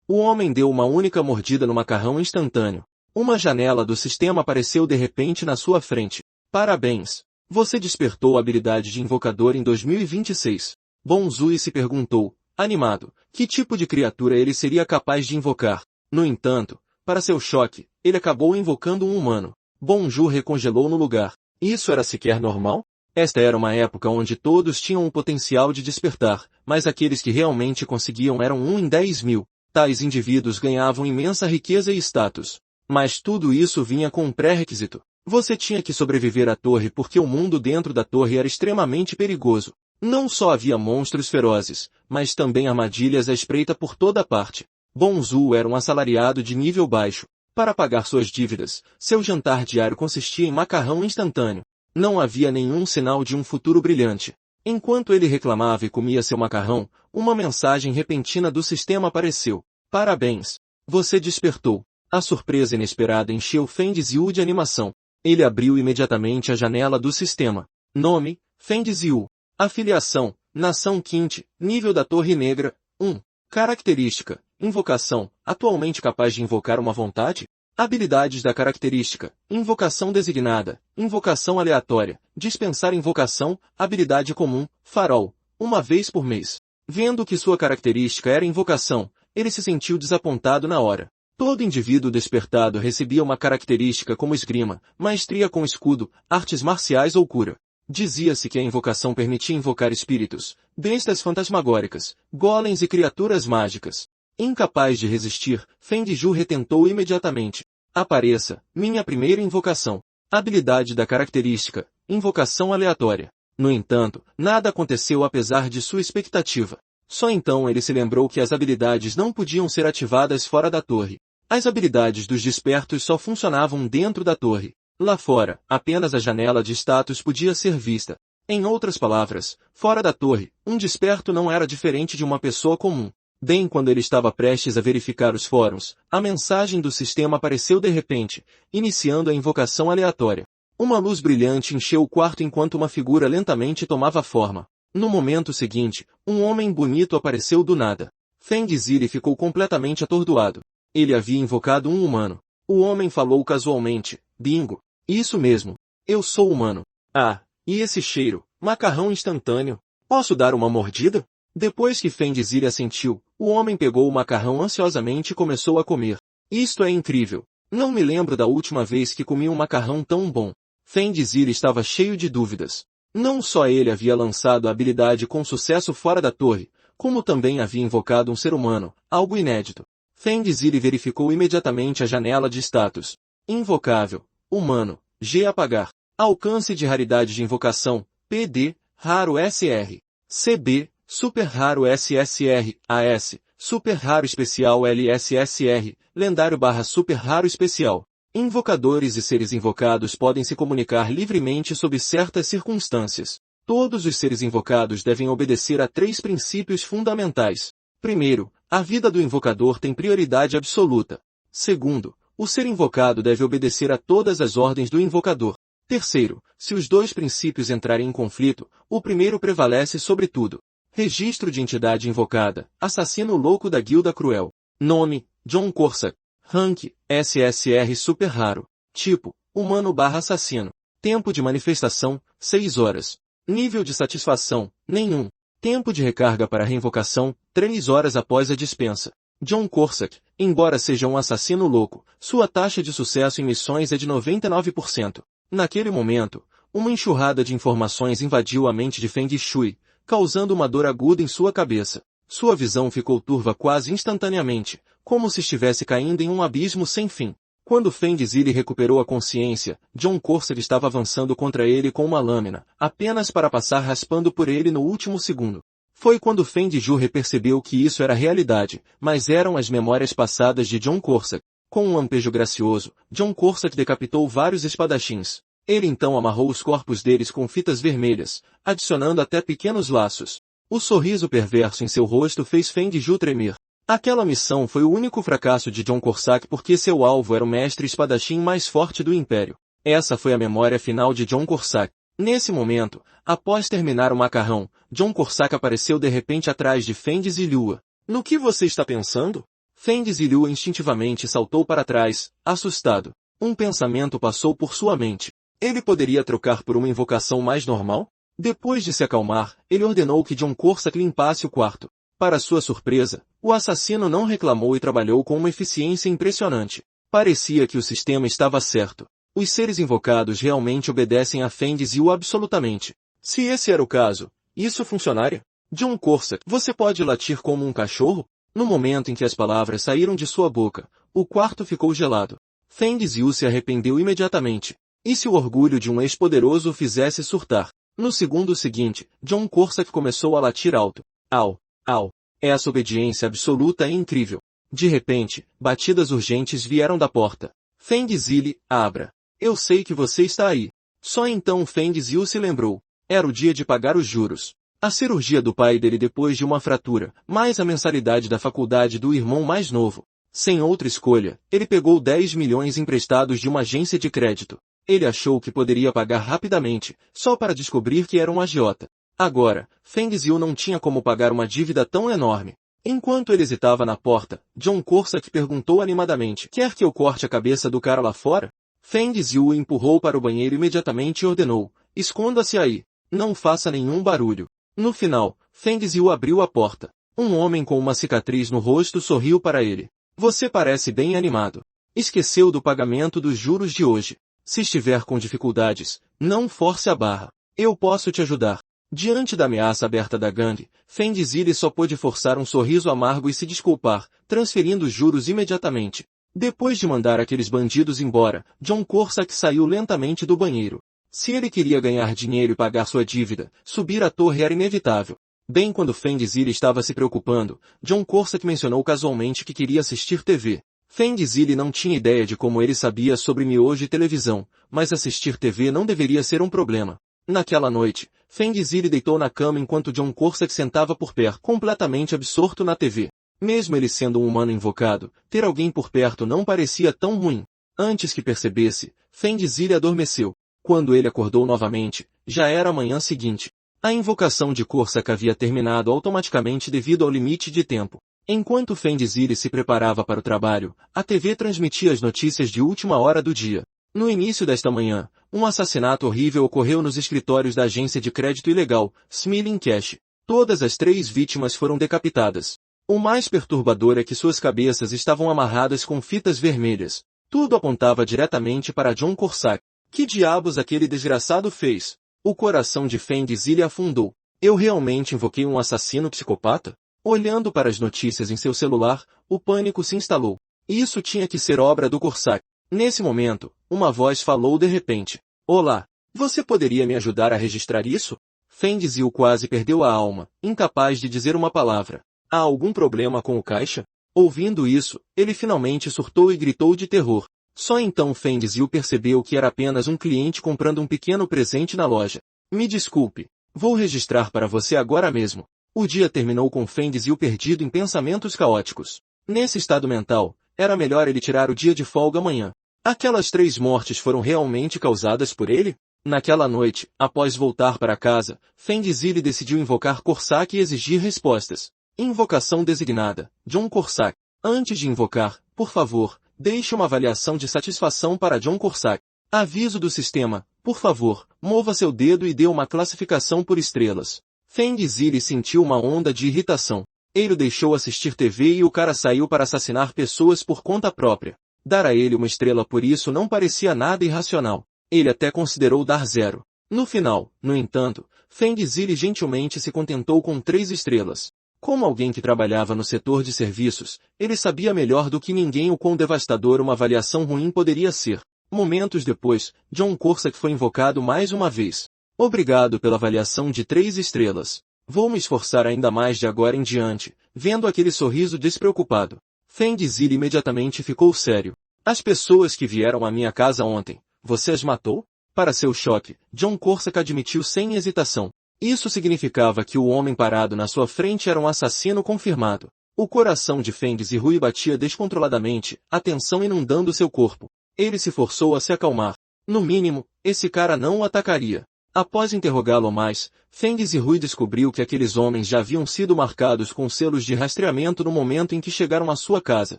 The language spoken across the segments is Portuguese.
O homem deu uma única mordida no macarrão instantâneo. Uma janela do sistema apareceu de repente na sua frente. Parabéns! Você despertou a habilidade de invocador em 2026. Bonzui se perguntou, animado, que tipo de criatura ele seria capaz de invocar. No entanto, para seu choque, ele acabou invocando um humano. Bonju recongelou no lugar. Isso era sequer normal? Esta era uma época onde todos tinham o potencial de despertar, mas aqueles que realmente conseguiam eram 1 em 10.000. Tais indivíduos ganhavam imensa riqueza e status. Mas tudo isso vinha com um pré-requisito. Você tinha que sobreviver à torre porque o mundo dentro da torre era extremamente perigoso. Não só havia monstros ferozes, mas também armadilhas à espreita por toda parte. Bonzu era um assalariado de nível baixo. Para pagar suas dívidas, seu jantar diário consistia em macarrão instantâneo. Não havia nenhum sinal de um futuro brilhante. Enquanto ele reclamava e comia seu macarrão, uma mensagem repentina do sistema apareceu. Parabéns! Você despertou. A surpresa inesperada encheu Fendziu de animação. Ele abriu imediatamente a janela do sistema. Nome, Fendziu. Afiliação, Nação Quinte, nível da Torre Negra, 1. Característica, invocação, atualmente capaz de invocar uma vontade? Habilidades da característica, invocação designada, invocação aleatória, dispensar invocação, habilidade comum, farol, uma vez por mês. Vendo que sua característica era invocação, ele se sentiu desapontado na hora. Todo indivíduo despertado recebia uma característica como esgrima, maestria com escudo, artes marciais ou cura. Dizia-se que a invocação permitia invocar espíritos, bestas fantasmagóricas, golems e criaturas mágicas. Incapaz de resistir, Fendzhu retentou imediatamente. Apareça, minha primeira invocação. Habilidade da característica, invocação aleatória. No entanto, nada aconteceu apesar de sua expectativa. Só então ele se lembrou que as habilidades não podiam ser ativadas fora da torre. As habilidades dos despertos só funcionavam dentro da torre. Lá fora, apenas a janela de status podia ser vista. Em outras palavras, fora da torre, um desperto não era diferente de uma pessoa comum. Bem quando ele estava prestes a verificar os fóruns, a mensagem do sistema apareceu de repente, iniciando a invocação aleatória. Uma luz brilhante encheu o quarto enquanto uma figura lentamente tomava forma. No momento seguinte, um homem bonito apareceu do nada. Fendzil ficou completamente atordoado. Ele havia invocado um humano. O homem falou casualmente, bingo. Isso mesmo. Eu sou humano. Ah, e esse cheiro, macarrão instantâneo. Posso dar uma mordida? Depois que Fendzil assentiu, o homem pegou o macarrão ansiosamente e começou a comer. Isto é incrível. Não me lembro da última vez que comi um macarrão tão bom. Fendzil estava cheio de dúvidas. Não só ele havia lançado a habilidade com sucesso fora da torre, como também havia invocado um ser humano, algo inédito. Fendzil verificou imediatamente a janela de status. Invocável, humano, G apagar. Alcance de raridade de invocação, PD, raro SR. CB, super raro SSR, AS, super raro especial LSSR, lendário / super raro especial. Invocadores e seres invocados podem se comunicar livremente sob certas circunstâncias. Todos os seres invocados devem obedecer a 3 princípios fundamentais. Primeiro, a vida do invocador tem prioridade absoluta. Segundo, o ser invocado deve obedecer a todas as ordens do invocador. Terceiro, se os 2 princípios entrarem em conflito, o primeiro prevalece sobre tudo. Registro de entidade invocada, assassino louco da Guilda Cruel. Nome, John Corsac. Rank, SSR super raro. Tipo, humano / assassino. Tempo de manifestação, 6 horas. Nível de satisfação, nenhum. Tempo de recarga para reinvocação, 3 horas após a dispensa. John Corsac, embora seja um assassino louco, sua taxa de sucesso em missões é de 99%. Naquele momento, uma enxurrada de informações invadiu a mente de Fendshui, causando uma dor aguda em sua cabeça. Sua visão ficou turva quase instantaneamente, como se estivesse caindo em um abismo sem fim. Quando Fendzil recuperou a consciência, John Corsac estava avançando contra ele com uma lâmina, apenas para passar raspando por ele no último segundo. Foi quando Fendzil percebeu que isso era realidade, mas eram as memórias passadas de John Corsac. Com um lampejo gracioso, John Corsac decapitou vários espadachins. Ele então amarrou os corpos deles com fitas vermelhas, adicionando até pequenos laços. O sorriso perverso em seu rosto fez Fendzil tremer. Aquela missão foi o único fracasso de John Corsac porque seu alvo era o mestre espadachim mais forte do Império. Essa foi a memória final de John Corsac. Nesse momento, após terminar o macarrão, John Corsac apareceu de repente atrás de Fendzil. No que você está pensando? Feng Zilu instintivamente saltou para trás, assustado. Um pensamento passou por sua mente. Ele poderia trocar por uma invocação mais normal? Depois de se acalmar, ele ordenou que John Corsac limpasse o quarto. Para sua surpresa, o assassino não reclamou e trabalhou com uma eficiência impressionante. Parecia que o sistema estava certo. Os seres invocados realmente obedecem a Feng Zilu absolutamente. Se esse era o caso, isso funcionaria? John Corsac, você pode latir como um cachorro? No momento em que as palavras saíram de sua boca, o quarto ficou gelado. Feng Zilu se arrependeu imediatamente. E se o orgulho de um ex-poderoso o fizesse surtar? No segundo seguinte, John Corsac começou a latir alto. Au, au. Essa obediência absoluta é incrível. De repente, batidas urgentes vieram da porta. Feng Zilu, abra. Eu sei que você está aí. Só então Feng Zilu se lembrou. Era o dia de pagar os juros. A cirurgia do pai dele depois de uma fratura, mais a mensalidade da faculdade do irmão mais novo. Sem outra escolha, ele pegou 10 milhões emprestados de uma agência de crédito. Ele achou que poderia pagar rapidamente, só para descobrir que era um agiota. Agora, Feng Zilu não tinha como pagar uma dívida tão enorme. Enquanto ele hesitava na porta, John Corsac perguntou animadamente: quer que eu corte a cabeça do cara lá fora? Feng Zilu o empurrou para o banheiro imediatamente e ordenou: esconda-se aí. Não faça nenhum barulho. No final, Feng Zilu abriu a porta. Um homem com uma cicatriz no rosto sorriu para ele. Você parece bem animado. Esqueceu do pagamento dos juros de hoje. Se estiver com dificuldades, não force a barra. Eu posso te ajudar. Diante da ameaça aberta da gangue, Feng Zilu só pôde forçar um sorriso amargo e se desculpar, transferindo os juros imediatamente. Depois de mandar aqueles bandidos embora, John Corsac saiu lentamente do banheiro. Se ele queria ganhar dinheiro e pagar sua dívida, subir a torre era inevitável. Bem quando Feng Zilu estava se preocupando, John Corsac mencionou casualmente que queria assistir TV. Feng Zilu não tinha ideia de como ele sabia sobre miojo e televisão, mas assistir TV não deveria ser um problema. Naquela noite, Feng Zilu deitou na cama enquanto John Corsac sentava por perto, completamente absorto na TV. Mesmo ele sendo um humano invocado, ter alguém por perto não parecia tão ruim. Antes que percebesse, Feng Zilu adormeceu. Quando ele acordou novamente, já era a manhã seguinte. A invocação de Corsac havia terminado automaticamente devido ao limite de tempo. Enquanto Feng Zilu se preparava para o trabalho, a TV transmitia as notícias de última hora do dia. No início desta manhã, um assassinato horrível ocorreu nos escritórios da agência de crédito ilegal, Smiling Cash. Todas as 3 vítimas foram decapitadas. O mais perturbador é que suas cabeças estavam amarradas com fitas vermelhas. Tudo apontava diretamente para John Corsac. Que diabos aquele desgraçado fez? O coração de Feng Zilu afundou. Eu realmente invoquei um assassino psicopata? Olhando para as notícias em seu celular, o pânico se instalou. Isso tinha que ser obra do Corsac. Nesse momento, uma voz falou de repente. Olá, você poderia me ajudar a registrar isso? Feng Zilu quase perdeu a alma, incapaz de dizer uma palavra. Há algum problema com o caixa? Ouvindo isso, ele finalmente surtou e gritou de terror. Só então Feng Zilu percebeu que era apenas um cliente comprando um pequeno presente na loja. Me desculpe. Vou registrar para você agora mesmo. O dia terminou com Feng Zilu perdido em pensamentos caóticos. Nesse estado mental, era melhor ele tirar o dia de folga amanhã. Aquelas 3 mortes foram realmente causadas por ele? Naquela noite, após voltar para casa, Feng Zilu decidiu invocar Corsac e exigir respostas. Invocação designada, John Corsac. Antes de invocar, por favor, deixe uma avaliação de satisfação para John Corsac. Aviso do sistema, por favor, mova seu dedo e dê uma classificação por estrelas. Feng Zilu sentiu uma onda de irritação. Ele deixou assistir TV e o cara saiu para assassinar pessoas por conta própria. Dar a ele uma estrela por isso não parecia nada irracional. Ele até considerou dar 0. No final, no entanto, Feng Zilu gentilmente se contentou com 3 estrelas. Como alguém que trabalhava no setor de serviços, ele sabia melhor do que ninguém o quão devastador uma avaliação ruim poderia ser. Momentos depois, John Corsac foi invocado mais uma vez. Obrigado pela avaliação de 3 estrelas. Vou me esforçar ainda mais de agora em diante, vendo aquele sorriso despreocupado. Feng Zilu imediatamente ficou sério. As pessoas que vieram à minha casa ontem, você as matou? Para seu choque, John Corsac admitiu sem hesitação. Isso significava que o homem parado na sua frente era um assassino confirmado. O coração de Feng Zilu batia descontroladamente, a tensão inundando seu corpo. Ele se forçou a se acalmar. No mínimo, esse cara não o atacaria. Após interrogá-lo mais, Feng Zhui descobriu que aqueles homens já haviam sido marcados com selos de rastreamento no momento em que chegaram à sua casa.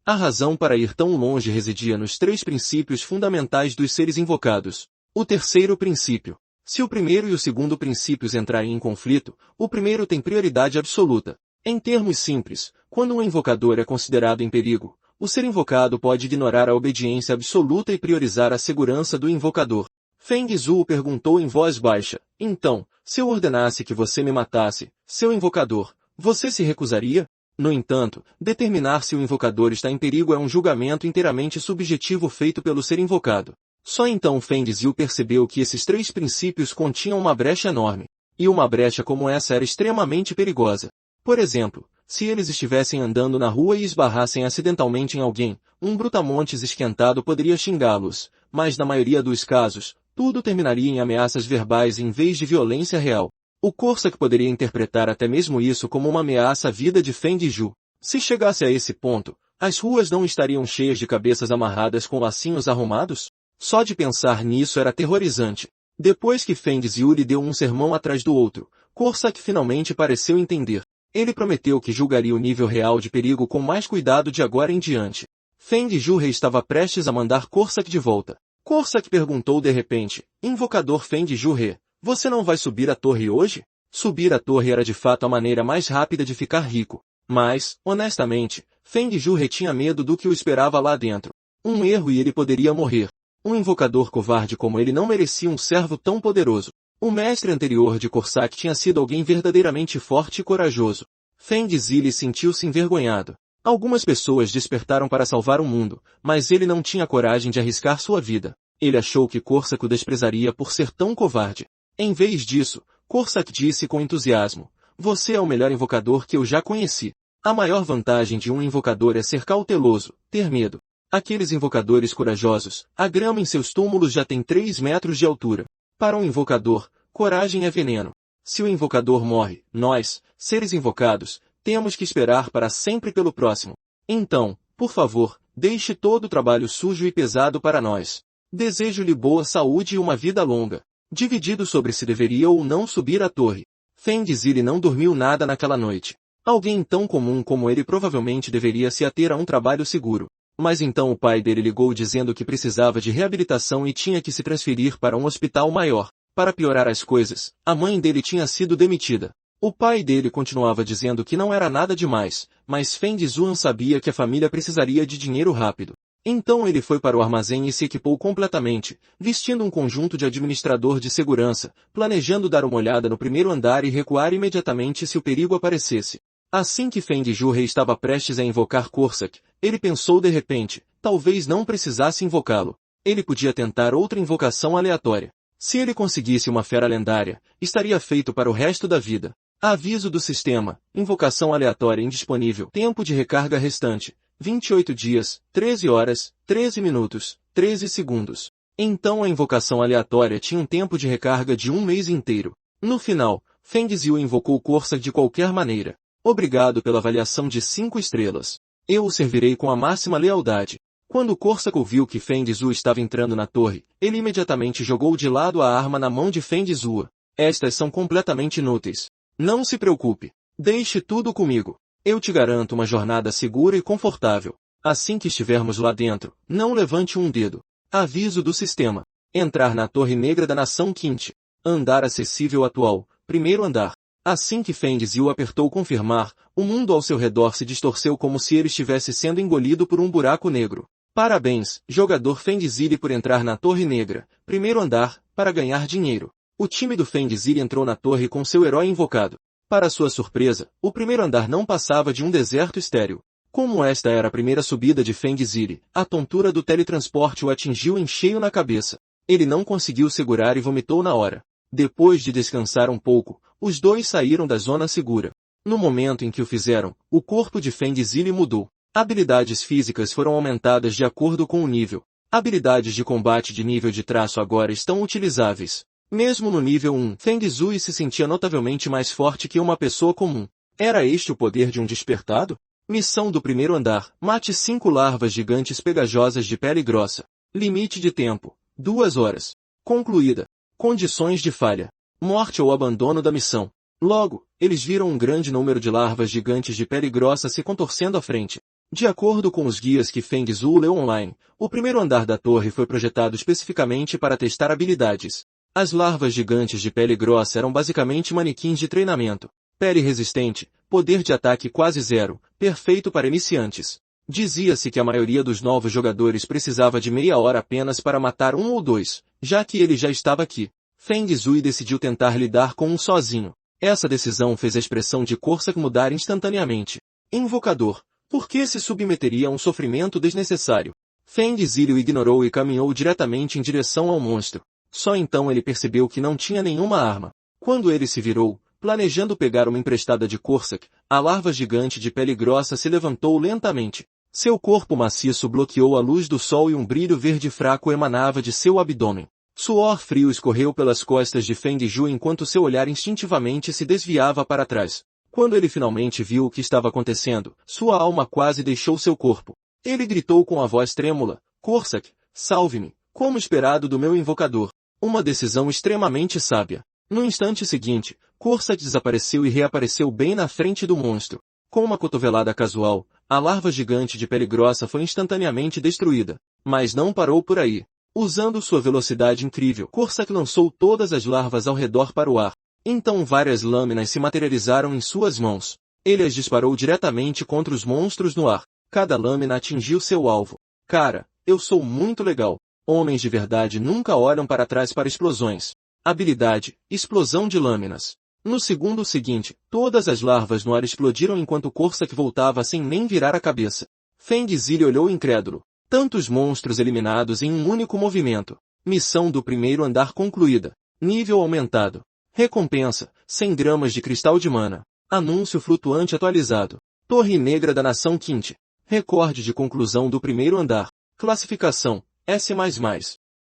A razão para ir tão longe residia nos 3 princípios fundamentais dos seres invocados. O terceiro princípio. Se o primeiro e o segundo princípios entrarem em conflito, o primeiro tem prioridade absoluta. Em termos simples, quando um invocador é considerado em perigo, o ser invocado pode ignorar a obediência absoluta e priorizar a segurança do invocador. Feng Zhu perguntou em voz baixa, então, se eu ordenasse que você me matasse, seu invocador, você se recusaria? No entanto, determinar se o invocador está em perigo é um julgamento inteiramente subjetivo feito pelo ser invocado. Só então Feng Zhu percebeu que esses 3 princípios continham uma brecha enorme. E uma brecha como essa era extremamente perigosa. Por exemplo, se eles estivessem andando na rua e esbarrassem acidentalmente em alguém, um brutamontes esquentado poderia xingá-los, mas na maioria dos casos, tudo terminaria em ameaças verbais em vez de violência real. O Corsac poderia interpretar até mesmo isso como uma ameaça à vida de Feng Zhu. Se chegasse a esse ponto, as ruas não estariam cheias de cabeças amarradas com lacinhos arrumados? Só de pensar nisso era aterrorizante. Depois que Feng Zhu lhe deu um sermão atrás do outro, Corsac finalmente pareceu entender. Ele prometeu que julgaria o nível real de perigo com mais cuidado de agora em diante. Feng Zhu estava prestes a mandar Corsac de volta. Corsac perguntou de repente, invocador Feng Zhu, você não vai subir a torre hoje? Subir a torre era de fato a maneira mais rápida de ficar rico. Mas, honestamente, Feng Zhu tinha medo do que o esperava lá dentro. Um erro e ele poderia morrer. Um invocador covarde como ele não merecia um servo tão poderoso. O mestre anterior de Corsac tinha sido alguém verdadeiramente forte e corajoso. Feng Zhu sentiu-se envergonhado. Algumas pessoas despertaram para salvar o mundo, mas ele não tinha coragem de arriscar sua vida. Ele achou que Corsac o desprezaria por ser tão covarde. Em vez disso, Corsac disse com entusiasmo, você é o melhor invocador que eu já conheci. A maior vantagem de um invocador é ser cauteloso, ter medo. Aqueles invocadores corajosos, a grama em seus túmulos já tem 3 metros de altura. Para um invocador, coragem é veneno. Se o invocador morre, nós, seres invocados, temos que esperar para sempre pelo próximo. Então, por favor, deixe todo o trabalho sujo e pesado para nós. Desejo-lhe boa saúde e uma vida longa. Dividido sobre se deveria ou não subir a torre. Feng Zhu não dormiu nada naquela noite. Alguém tão comum como ele provavelmente deveria se ater a um trabalho seguro. Mas então o pai dele ligou dizendo que precisava de reabilitação e tinha que se transferir para um hospital maior. Para piorar as coisas, a mãe dele tinha sido demitida. O pai dele continuava dizendo que não era nada demais, mas Feng Zhu sabia que a família precisaria de dinheiro rápido. Então ele foi para o armazém e se equipou completamente, vestindo um conjunto de administrador de segurança, planejando dar uma olhada no primeiro andar e recuar imediatamente se o perigo aparecesse. Assim que Feng Zhu estava prestes a invocar Corsac, ele pensou de repente, talvez não precisasse invocá-lo. Ele podia tentar outra invocação aleatória. Se ele conseguisse uma fera lendária, estaria feito para o resto da vida. Aviso do sistema, invocação aleatória indisponível, tempo de recarga restante, 28 dias, 13 horas, 13 minutos, 13 segundos. Então a invocação aleatória tinha um tempo de recarga de 1 mês inteiro. No final, Feng Zhu invocou Corsac de qualquer maneira. Obrigado pela avaliação de 5 estrelas. Eu o servirei com a máxima lealdade. Quando Corsac ouviu que Feng Zhu estava entrando na torre, ele imediatamente jogou de lado a arma na mão de Feng Zhu. Estas são completamente inúteis. Não se preocupe. Deixe tudo comigo. Eu te garanto uma jornada segura e confortável. Assim que estivermos lá dentro, não levante um dedo. Aviso do sistema. Entrar na Torre Negra da Nação Quinte. Andar acessível atual. Primeiro andar. Assim que Feng Zhu apertou confirmar, o mundo ao seu redor se distorceu como se ele estivesse sendo engolido por um buraco negro. Parabéns, jogador Feng Zhu por entrar na Torre Negra. Primeiro andar, para ganhar dinheiro. O time do Feng Zhu entrou na torre com seu herói invocado. Para sua surpresa, o primeiro andar não passava de um deserto estéril. Como esta era a primeira subida de Feng Zhu, a tontura do teletransporte o atingiu em cheio na cabeça. Ele não conseguiu segurar e vomitou na hora. Depois de descansar um pouco, os dois saíram da zona segura. No momento em que o fizeram, o corpo de Feng Zhu mudou. Habilidades físicas foram aumentadas de acordo com o nível. Habilidades de combate de nível de traço agora estão utilizáveis. Mesmo no nível 1, Feng Zhu se sentia notavelmente mais forte que uma pessoa comum. Era este o poder de um despertado? Missão do primeiro andar. Mate 5 larvas gigantes pegajosas de pele grossa. Limite de tempo. 2 horas. Concluída. Condições de falha. Morte ou abandono da missão. Logo, eles viram um grande número de larvas gigantes de pele grossa se contorcendo à frente. De acordo com os guias que Feng Zhu leu online, o primeiro andar da torre foi projetado especificamente para testar habilidades. As larvas gigantes de pele grossa eram basicamente manequins de treinamento. Pele resistente, poder de ataque quase zero, perfeito para iniciantes. Dizia-se que a maioria dos novos jogadores precisava de meia hora apenas para matar um ou dois, já que ele já estava aqui. Feng Zhui decidiu tentar lidar com um sozinho. Essa decisão fez a expressão de Corsac mudar instantaneamente. Invocador, por que se submeteria a um sofrimento desnecessário? Feng Zhui o ignorou e caminhou diretamente em direção ao monstro. Só então ele percebeu que não tinha nenhuma arma. Quando ele se virou, planejando pegar uma emprestada de Corsac, a larva gigante de pele grossa se levantou lentamente. Seu corpo maciço bloqueou a luz do sol e um brilho verde fraco emanava de seu abdômen. Suor frio escorreu pelas costas de Feng Zhui enquanto seu olhar instintivamente se desviava para trás. Quando ele finalmente viu o que estava acontecendo, sua alma quase deixou seu corpo. Ele gritou com a voz trêmula, Corsac, salve-me, como esperado do meu invocador. Uma decisão extremamente sábia. No instante seguinte, Corsac desapareceu e reapareceu bem na frente do monstro. Com uma cotovelada casual, a larva gigante de pele grossa foi instantaneamente destruída. Mas não parou por aí. Usando sua velocidade incrível, Corsac lançou todas as larvas ao redor para o ar. Então várias lâminas se materializaram em suas mãos. Ele as disparou diretamente contra os monstros no ar. Cada lâmina atingiu seu alvo. Cara, eu sou muito legal. Homens de verdade nunca olham para trás para explosões. Habilidade, explosão de lâminas. No segundo seguinte, todas as larvas no ar explodiram enquanto Corsac voltava sem nem virar a cabeça. Feng Zhui olhou incrédulo. Tantos monstros eliminados em um único movimento. Missão do primeiro andar concluída. Nível aumentado. Recompensa, 100 gramas de cristal de mana. Anúncio flutuante atualizado. Torre Negra da Nação Quinte. Recorde de conclusão do primeiro andar. Classificação, S++.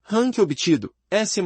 Rank obtido, S++.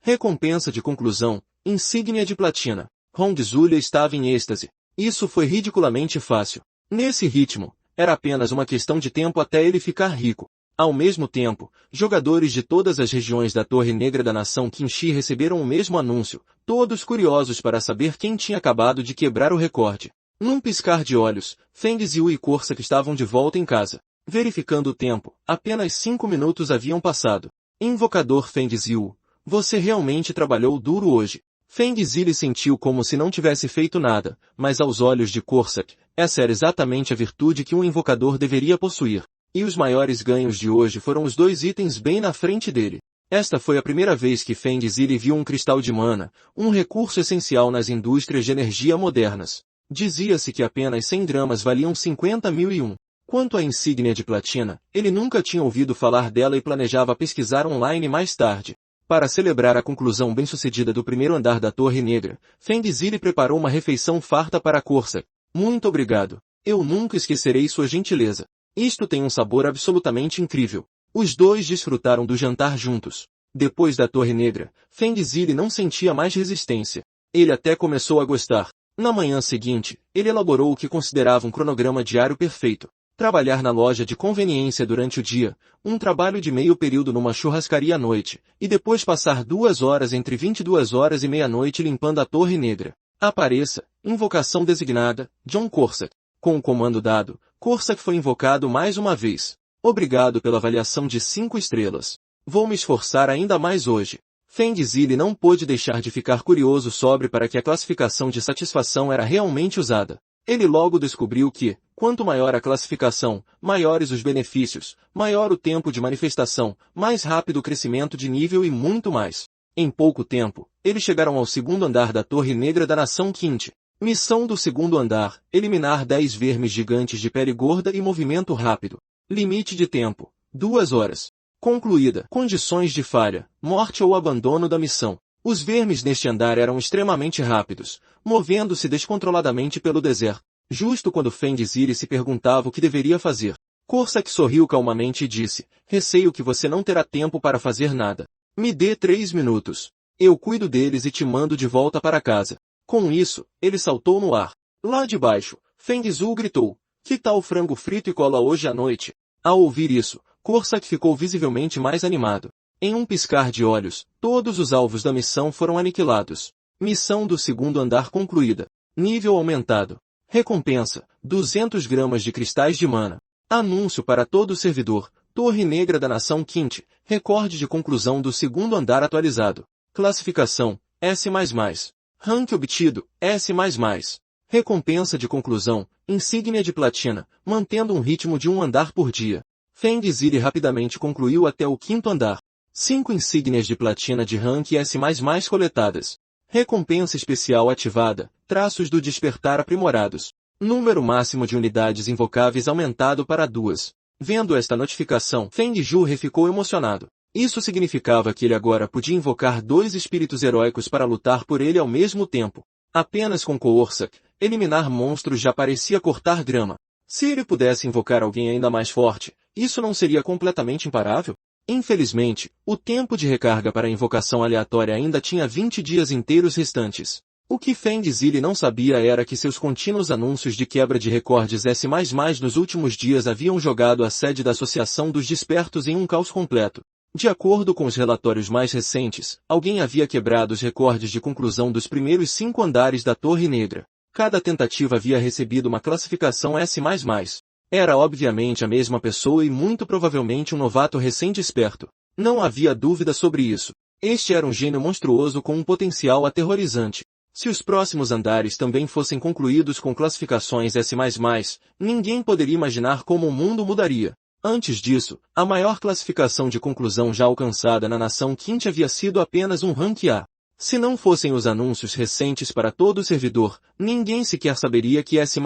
Recompensa de conclusão, insígnia de platina. Hong Zulia estava em êxtase. Isso foi ridiculamente fácil. Nesse ritmo, era apenas uma questão de tempo até ele ficar rico. Ao mesmo tempo, jogadores de todas as regiões da Torre Negra da Nação Qinshi receberam o mesmo anúncio, todos curiosos para saber quem tinha acabado de quebrar o recorde. Num piscar de olhos, Feng Zhui e Corsac estavam de volta em casa. Verificando o tempo, apenas 5 minutos haviam passado. Invocador Feng Zhui, você realmente trabalhou duro hoje. Feng Zhui sentiu como se não tivesse feito nada, mas aos olhos de Corsac, essa era exatamente a virtude que um invocador deveria possuir. E os maiores ganhos de hoje foram os 2 itens bem na frente dele. Esta foi a primeira vez que Feng Zhui viu um cristal de mana, um recurso essencial nas indústrias de energia modernas. Dizia-se que apenas 100 gramas valiam 50.001. Quanto à insígnia de platina, ele nunca tinha ouvido falar dela e planejava pesquisar online mais tarde. Para celebrar a conclusão bem-sucedida do primeiro andar da Torre Negra, Feng Zhui preparou uma refeição farta para Corsac. Muito obrigado. Eu nunca esquecerei sua gentileza. Isto tem um sabor absolutamente incrível. Os dois desfrutaram do jantar juntos. Depois da Torre Negra, Feng Zhui não sentia mais resistência. Ele até começou a gostar. Na manhã seguinte, ele elaborou o que considerava um cronograma diário perfeito. Trabalhar na loja de conveniência durante o dia, um trabalho de meio período numa churrascaria à noite, e depois passar 2 horas entre 22 horas e meia-noite limpando a Torre Negra. Apareça, invocação designada, John Corsac. Com o comando dado, Corsac foi invocado mais uma vez. Obrigado pela avaliação de 5 estrelas. Vou me esforçar ainda mais hoje. Feng Zhui não pôde deixar de ficar curioso sobre para que a classificação de satisfação era realmente usada. Ele logo descobriu que, quanto maior a classificação, maiores os benefícios, maior o tempo de manifestação, mais rápido o crescimento de nível e muito mais. Em pouco tempo, eles chegaram ao segundo andar da Torre Negra da Nação Quinte. Missão do segundo andar, eliminar 10 vermes gigantes de pele gorda e movimento rápido. Limite de tempo, 2 horas. Concluída. Condições de falha, morte ou abandono da missão. Os vermes neste andar eram extremamente rápidos, movendo-se descontroladamente pelo deserto. Justo quando Feng Zhui se perguntava o que deveria fazer, Corsac sorriu calmamente e disse, receio que você não terá tempo para fazer nada. Me dê 3 minutos. Eu cuido deles e te mando de volta para casa. Com isso, ele saltou no ar. Lá de baixo, Feng Zhui gritou, que tal frango frito e cola hoje à noite? Ao ouvir isso, Corsac ficou visivelmente mais animado. Em um piscar de olhos, todos os alvos da missão foram aniquilados. Missão do segundo andar concluída. Nível aumentado. Recompensa: 200 gramas de cristais de mana. Anúncio para todo servidor. Torre Negra da Nação Quinte. Recorde de conclusão do segundo andar atualizado. Classificação: S++. Rank obtido: S++. Recompensa de conclusão: insígnia de platina, mantendo um ritmo de um andar por dia. Fendizili rapidamente concluiu até o quinto andar. 5 insígnias de platina de rank S++ coletadas. Recompensa especial ativada, traços do despertar aprimorados. Número máximo de unidades invocáveis aumentado para 2. Vendo esta notificação, Fendijurre ficou emocionado. Isso significava que ele agora podia invocar 2 espíritos heróicos para lutar por ele ao mesmo tempo. Apenas com Coorsak, eliminar monstros já parecia cortar grama. Se ele pudesse invocar alguém ainda mais forte, isso não seria completamente imparável? Infelizmente, o tempo de recarga para a invocação aleatória ainda tinha 20 dias inteiros restantes. O que Fendizili não sabia era que seus contínuos anúncios de quebra de recordes S++ nos últimos dias haviam jogado a sede da Associação dos Despertos em um caos completo. De acordo com os relatórios mais recentes, alguém havia quebrado os recordes de conclusão dos primeiros 5 andares da Torre Negra. Cada tentativa havia recebido uma classificação S++. Era obviamente a mesma pessoa e muito provavelmente um novato recém-desperto. Não havia dúvida sobre isso. Este era um gênio monstruoso com um potencial aterrorizante. Se os próximos andares também fossem concluídos com classificações S++, ninguém poderia imaginar como o mundo mudaria. Antes disso, a maior classificação de conclusão já alcançada na Nação Quinte havia sido apenas um rank A. Se não fossem os anúncios recentes para todo o servidor, ninguém sequer saberia que S++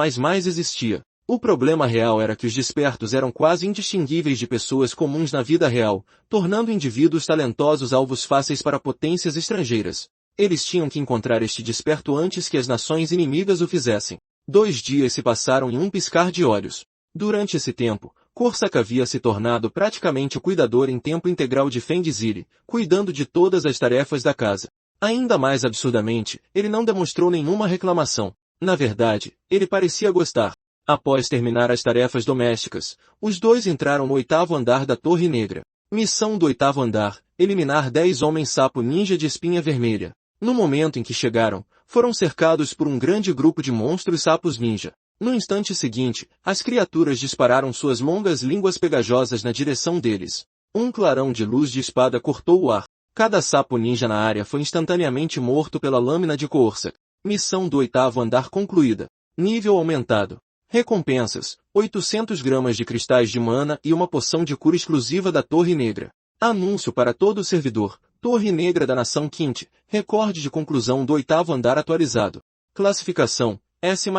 existia. O problema real era que os despertos eram quase indistinguíveis de pessoas comuns na vida real, tornando indivíduos talentosos alvos fáceis para potências estrangeiras. Eles tinham que encontrar este desperto antes que as nações inimigas o fizessem. 2 dias se passaram em um piscar de olhos. Durante esse tempo, Coorsak havia se tornado praticamente o cuidador em tempo integral de Fendizili, cuidando de todas as tarefas da casa. Ainda mais absurdamente, ele não demonstrou nenhuma reclamação. Na verdade, ele parecia gostar. Após terminar as tarefas domésticas, os dois entraram no 8º andar da Torre Negra. Missão do 8º andar: eliminar 10 homens-sapo ninja de espinha vermelha. No momento em que chegaram, foram cercados por um grande grupo de monstros sapos ninja. No instante seguinte, as criaturas dispararam suas longas línguas pegajosas na direção deles. Um clarão de luz de espada cortou o ar. Cada sapo ninja na área foi instantaneamente morto pela lâmina de Coorsak. Missão do 8º andar concluída. Nível aumentado. Recompensas: 800 gramas de cristais de mana e uma poção de cura exclusiva da Torre Negra. Anúncio para todo o servidor. Torre Negra da Nação Quinte. Recorde de conclusão do 8º andar atualizado. Classificação: S++.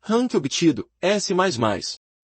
Rank obtido: S++.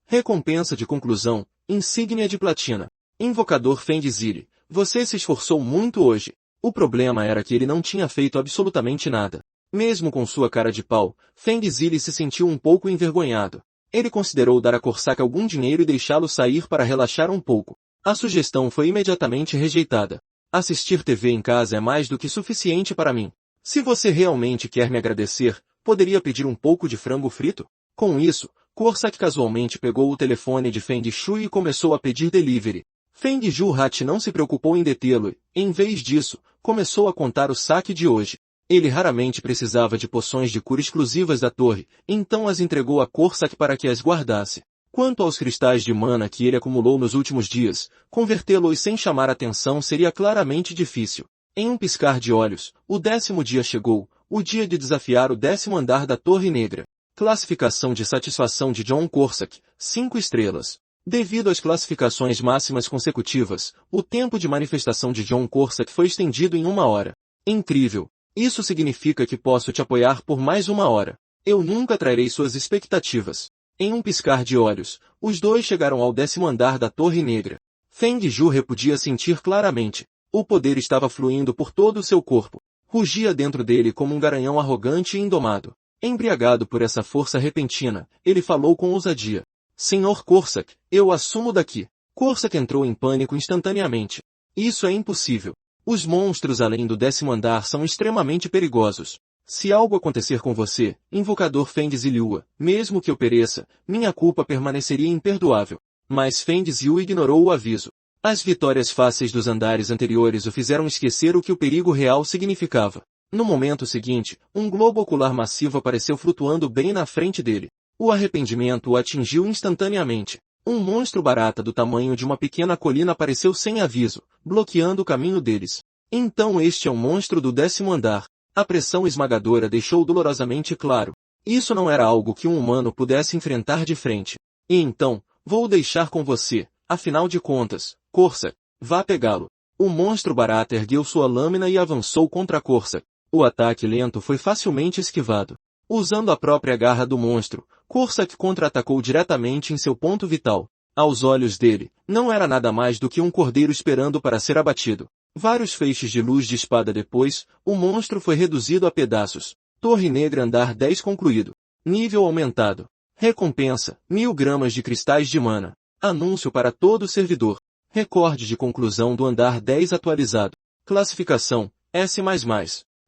Recompensa de conclusão: insígnia de platina. Invocador Fendizili. Você se esforçou muito hoje. O problema era que ele não tinha feito absolutamente nada. Mesmo com sua cara de pau, Fendizili se sentiu um pouco envergonhado. Ele considerou dar a Coorsak algum dinheiro e deixá-lo sair para relaxar um pouco. A sugestão foi imediatamente rejeitada. Assistir TV em casa é mais do que suficiente para mim. Se você realmente quer me agradecer, poderia pedir um pouco de frango frito? Com isso, Coorsak casualmente pegou o telefone de Fendishui e começou a pedir delivery. Fendijurhat não se preocupou em detê-lo e, em vez disso, começou a contar o saque de hoje. Ele raramente precisava de poções de cura exclusivas da torre, então as entregou a Coorsak para que as guardasse. Quanto aos cristais de mana que ele acumulou nos últimos dias, convertê-los sem chamar atenção seria claramente difícil. Em um piscar de olhos, o 10º dia chegou, o dia de desafiar o 10º andar da Torre Negra. Classificação de satisfação de John Coorsak: 5 estrelas. Devido às classificações máximas consecutivas, o tempo de manifestação de John Coorsak foi estendido em 1 hora. Incrível! Isso significa que posso te apoiar por mais 1 hora. Eu nunca trairei suas expectativas. Em um piscar de olhos, os dois chegaram ao 10º andar da Torre Negra. Fendijurre podia sentir claramente. O poder estava fluindo por todo o seu corpo. Rugia dentro dele como um garanhão arrogante e indomado. Embriagado por essa força repentina, ele falou com ousadia. Senhor Coorsak, eu assumo daqui. Coorsak entrou em pânico instantaneamente. Isso é impossível. Os monstros além do 10º andar são extremamente perigosos. Se algo acontecer com você, invocador Fendiziliua, mesmo que eu pereça, minha culpa permaneceria imperdoável. Mas Fendiziliu ignorou o aviso. As vitórias fáceis dos andares anteriores o fizeram esquecer o que o perigo real significava. No momento seguinte, um globo ocular massivo apareceu flutuando bem na frente dele. O arrependimento o atingiu instantaneamente. Um monstro barata do tamanho de uma pequena colina apareceu sem aviso, bloqueando o caminho deles. Então este é um monstro do 10º andar. A pressão esmagadora deixou dolorosamente claro. Isso não era algo que um humano pudesse enfrentar de frente. E então, vou deixar com você, afinal de contas, Corsac, vá pegá-lo. O monstro barata ergueu sua lâmina e avançou contra Corsac. O ataque lento foi facilmente esquivado. Usando a própria garra do monstro, Corsac contra-atacou diretamente em seu ponto vital. Aos olhos dele, não era nada mais do que um cordeiro esperando para ser abatido. Vários feixes de luz de espada depois, o monstro foi reduzido a pedaços. Torre Negra andar 10 concluído. Nível aumentado. Recompensa, 1000 gramas de cristais de mana. Anúncio para todo servidor. Recorde de conclusão do andar 10 atualizado. Classificação, S++.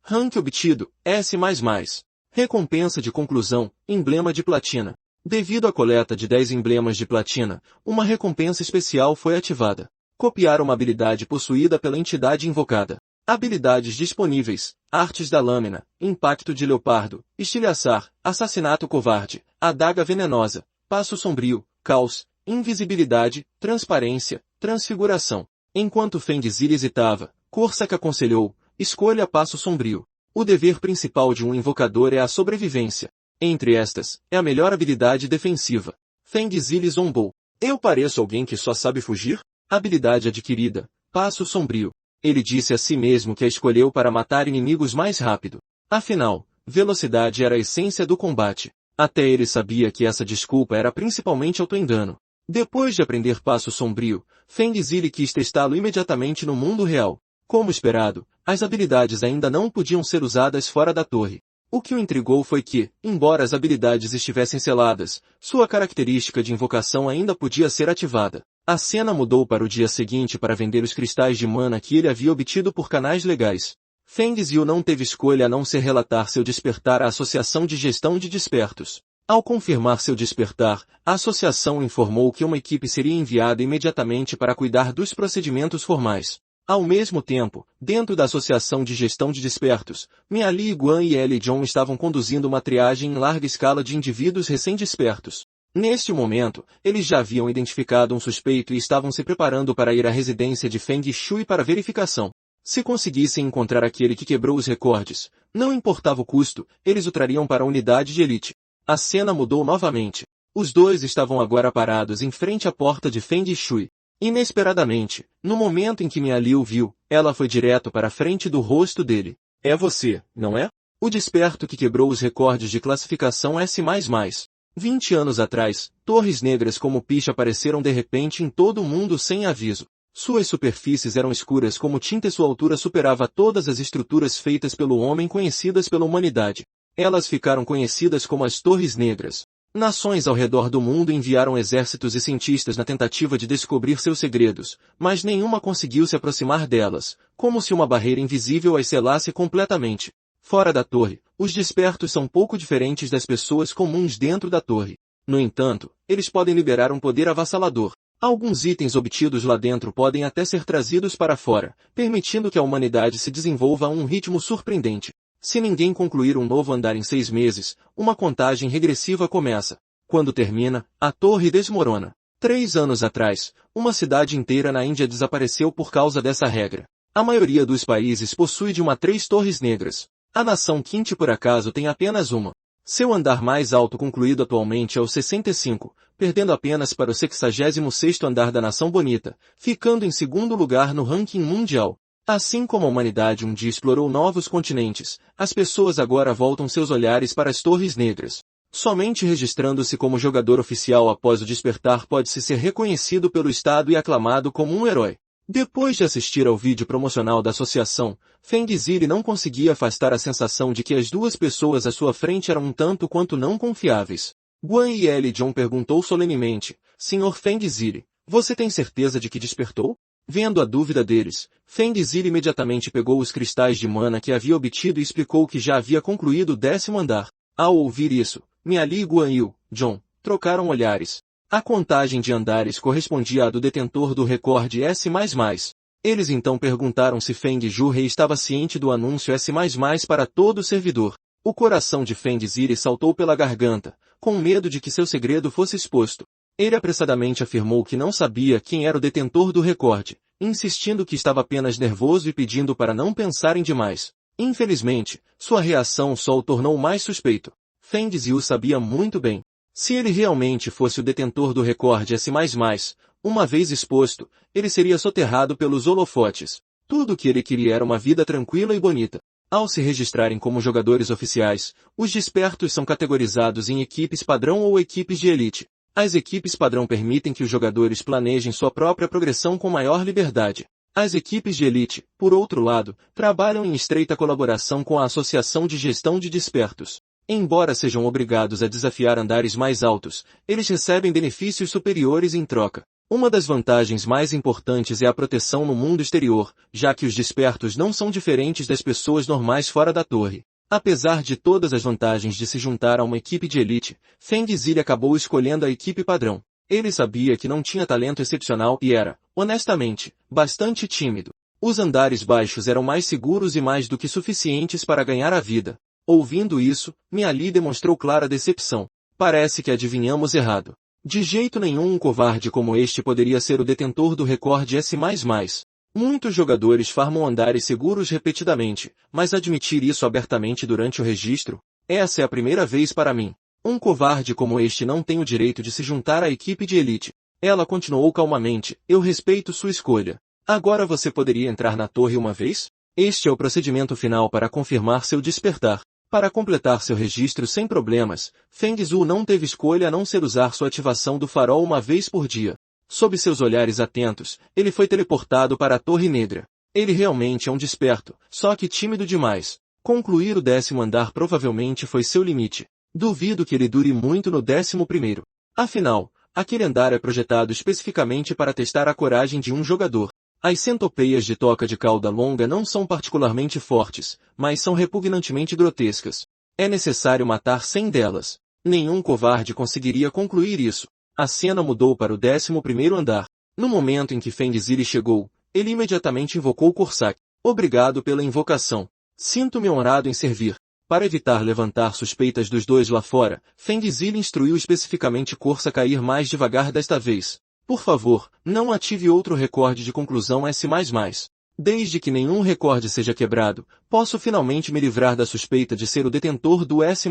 Rank obtido, S++. Recompensa de conclusão, emblema de platina. Devido à coleta de 10 emblemas de platina, uma recompensa especial foi ativada. Copiar uma habilidade possuída pela entidade invocada. Habilidades disponíveis: Artes da Lâmina, Impacto de Leopardo, Estilhaçar, Assassinato Covarde, Adaga Venenosa, Passo Sombrio, Caos, Invisibilidade, Transparência, Transfiguração. Enquanto Fendzil hesitava, Corsac aconselhou: escolha Passo Sombrio. O dever principal de um invocador é a sobrevivência. Entre estas, é a melhor habilidade defensiva. Fendzil zombou. Eu pareço alguém que só sabe fugir? Habilidade adquirida, Passo Sombrio. Ele disse a si mesmo que a escolheu para matar inimigos mais rápido. Afinal, velocidade era a essência do combate. Até ele sabia que essa desculpa era principalmente autoengano. Depois de aprender Passo Sombrio, Fendzil quis testá-lo imediatamente no mundo real. Como esperado, as habilidades ainda não podiam ser usadas fora da torre. O que o intrigou foi que, embora as habilidades estivessem seladas, sua característica de invocação ainda podia ser ativada. A cena mudou para o dia seguinte para vender os cristais de mana que ele havia obtido por canais legais. Fendzil não teve escolha a não ser relatar seu despertar à Associação de Gestão de Despertos. Ao confirmar seu despertar, a associação informou que uma equipe seria enviada imediatamente para cuidar dos procedimentos formais. Ao mesmo tempo, dentro da Associação de Gestão de Despertos, Miali Guan e Ellie John estavam conduzindo uma triagem em larga escala de indivíduos recém-despertos. Neste momento, eles já haviam identificado um suspeito e estavam se preparando para ir à residência de Feng Shui para verificação. Se conseguissem encontrar aquele que quebrou os recordes, não importava o custo, eles o trariam para a unidade de elite. A cena mudou novamente. Os dois estavam agora parados em frente à porta de Feng Shui. Inesperadamente, no momento em que Miali o viu, ela foi direto para a frente do rosto dele. É você, não é? O desperto que quebrou os recordes de classificação S++. 20 anos atrás, torres negras como piche apareceram de repente em todo o mundo sem aviso. Suas superfícies eram escuras como tinta e sua altura superava todas as estruturas feitas pelo homem conhecidas pela humanidade. Elas ficaram conhecidas como as Torres Negras. Nações ao redor do mundo enviaram exércitos e cientistas na tentativa de descobrir seus segredos, mas nenhuma conseguiu se aproximar delas, como se uma barreira invisível as selasse completamente. Fora da torre, os despertos são pouco diferentes das pessoas comuns dentro da torre. No entanto, eles podem liberar um poder avassalador. Alguns itens obtidos lá dentro podem até ser trazidos para fora, permitindo que a humanidade se desenvolva a um ritmo surpreendente. Se ninguém concluir um novo andar em 6 meses, uma contagem regressiva começa. Quando termina, a torre desmorona. 3 anos atrás, uma cidade inteira na Índia desapareceu por causa dessa regra. A maioria dos países possui de 1 a 3 torres negras. A nação Quinte por acaso tem apenas uma. Seu andar mais alto concluído atualmente é o 65, perdendo apenas para o 66º andar da nação Bonita, ficando em segundo lugar no ranking mundial. Assim como a humanidade um dia explorou novos continentes, as pessoas agora voltam seus olhares para as Torres Negras. Somente registrando-se como jogador oficial após o despertar pode-se ser reconhecido pelo Estado e aclamado como um herói. Depois de assistir ao vídeo promocional da associação, Fendzil não conseguia afastar a sensação de que as duas pessoas à sua frente eram um tanto quanto não confiáveis. Guan e Ellie John perguntou solenemente: Sr. Fendzil, você tem certeza de que despertou? Vendo a dúvida deles, Fendzil imediatamente pegou os cristais de mana que havia obtido e explicou que já havia concluído o 10º andar. Ao ouvir isso, Miali e Guan e John trocaram olhares. A contagem de andares correspondia à do detentor do recorde S++. Eles então perguntaram se Feng Zhurei estava ciente do anúncio S++ para todo o servidor. O coração de Feng Zili saltou pela garganta, com medo de que seu segredo fosse exposto. Ele apressadamente afirmou que não sabia quem era o detentor do recorde, insistindo que estava apenas nervoso e pedindo para não pensarem demais. Infelizmente, sua reação só o tornou mais suspeito. Feng Ziyu sabia muito bem. Se ele realmente fosse o detentor do recorde S++, uma vez exposto, ele seria soterrado pelos holofotes. Tudo o que ele queria era uma vida tranquila e bonita. Ao se registrarem como jogadores oficiais, os despertos são categorizados em equipes padrão ou equipes de elite. As equipes padrão permitem que os jogadores planejem sua própria progressão com maior liberdade. As equipes de elite, por outro lado, trabalham em estreita colaboração com a Associação de Gestão de Despertos. Embora sejam obrigados a desafiar andares mais altos, eles recebem benefícios superiores em troca. Uma das vantagens mais importantes é a proteção no mundo exterior, já que os despertos não são diferentes das pessoas normais fora da torre. Apesar de todas as vantagens de se juntar a uma equipe de elite, Feng Zili acabou escolhendo a equipe padrão. Ele sabia que não tinha talento excepcional e era, honestamente, bastante tímido. Os andares baixos eram mais seguros e mais do que suficientes para ganhar a vida. Ouvindo isso, Miao Li demonstrou clara decepção. Parece que adivinhamos errado. De jeito nenhum um covarde como este poderia ser o detentor do recorde S++. Muitos jogadores farmam andares seguros repetidamente, mas admitir isso abertamente durante o registro? Essa é a primeira vez para mim. Um covarde como este não tem o direito de se juntar à equipe de elite. Ela continuou calmamente, eu respeito sua escolha. Agora você poderia entrar na torre uma vez? Este é o procedimento final para confirmar seu despertar. Para completar seu registro sem problemas, Feng Zhu não teve escolha a não ser usar sua ativação do farol uma vez por dia. Sob seus olhares atentos, ele foi teleportado para a Torre Negra. Ele realmente é um desperto, só que tímido demais. Concluir o 10º andar provavelmente foi seu limite. Duvido que ele dure muito no 11º. Afinal, aquele andar é projetado especificamente para testar a coragem de um jogador. As centopeias de toca de cauda longa não são particularmente fortes, mas são repugnantemente grotescas. É necessário matar 100 delas. Nenhum covarde conseguiria concluir isso. A cena mudou para o 11º andar. No momento em que Feng Zili chegou, ele imediatamente invocou Corsac. Obrigado pela invocação. Sinto-me honrado em servir. Para evitar levantar suspeitas dos dois lá fora, Feng Zili instruiu especificamente Corsac a ir mais devagar desta vez. Por favor, não ative outro recorde de conclusão S++. Desde que nenhum recorde seja quebrado, posso finalmente me livrar da suspeita de ser o detentor do S++.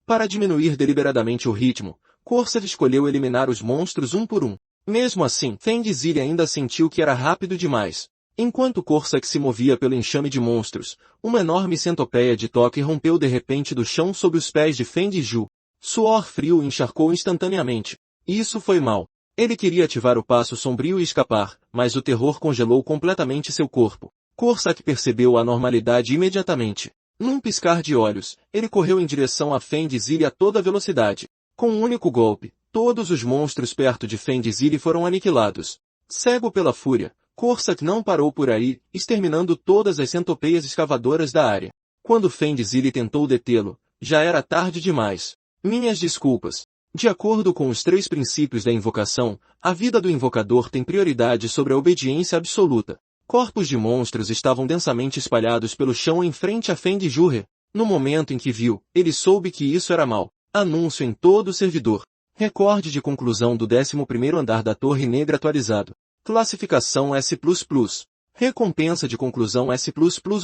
Para diminuir deliberadamente o ritmo, Corsac escolheu eliminar os monstros um por um. Mesmo assim, Feng Zili ainda sentiu que era rápido demais. Enquanto Corsac se movia pelo enxame de monstros, uma enorme centopeia de toque rompeu de repente do chão sob os pés de Feng Zhu. Suor frio o encharcou instantaneamente. Isso foi mal. Ele queria ativar o passo sombrio e escapar, mas o terror congelou completamente seu corpo. Corsac percebeu a anormalidade imediatamente. Num piscar de olhos, ele correu em direção a Feng Zili a toda velocidade. Com um único golpe, todos os monstros perto de Feng Zili foram aniquilados. Cego pela fúria, Corsac não parou por aí, exterminando todas as centopeias escavadoras da área. Quando Feng Zili tentou detê-lo, já era tarde demais. Minhas desculpas. De acordo com os 3 princípios da invocação, a vida do invocador tem prioridade sobre a obediência absoluta. Corpos de monstros estavam densamente espalhados pelo chão em frente a Feng Zhurei. No momento em que viu, ele soube que isso era mal. Anúncio em todo o servidor. Recorde de conclusão do 11º andar da Torre Negra atualizado. Classificação S++. Recompensa de conclusão S++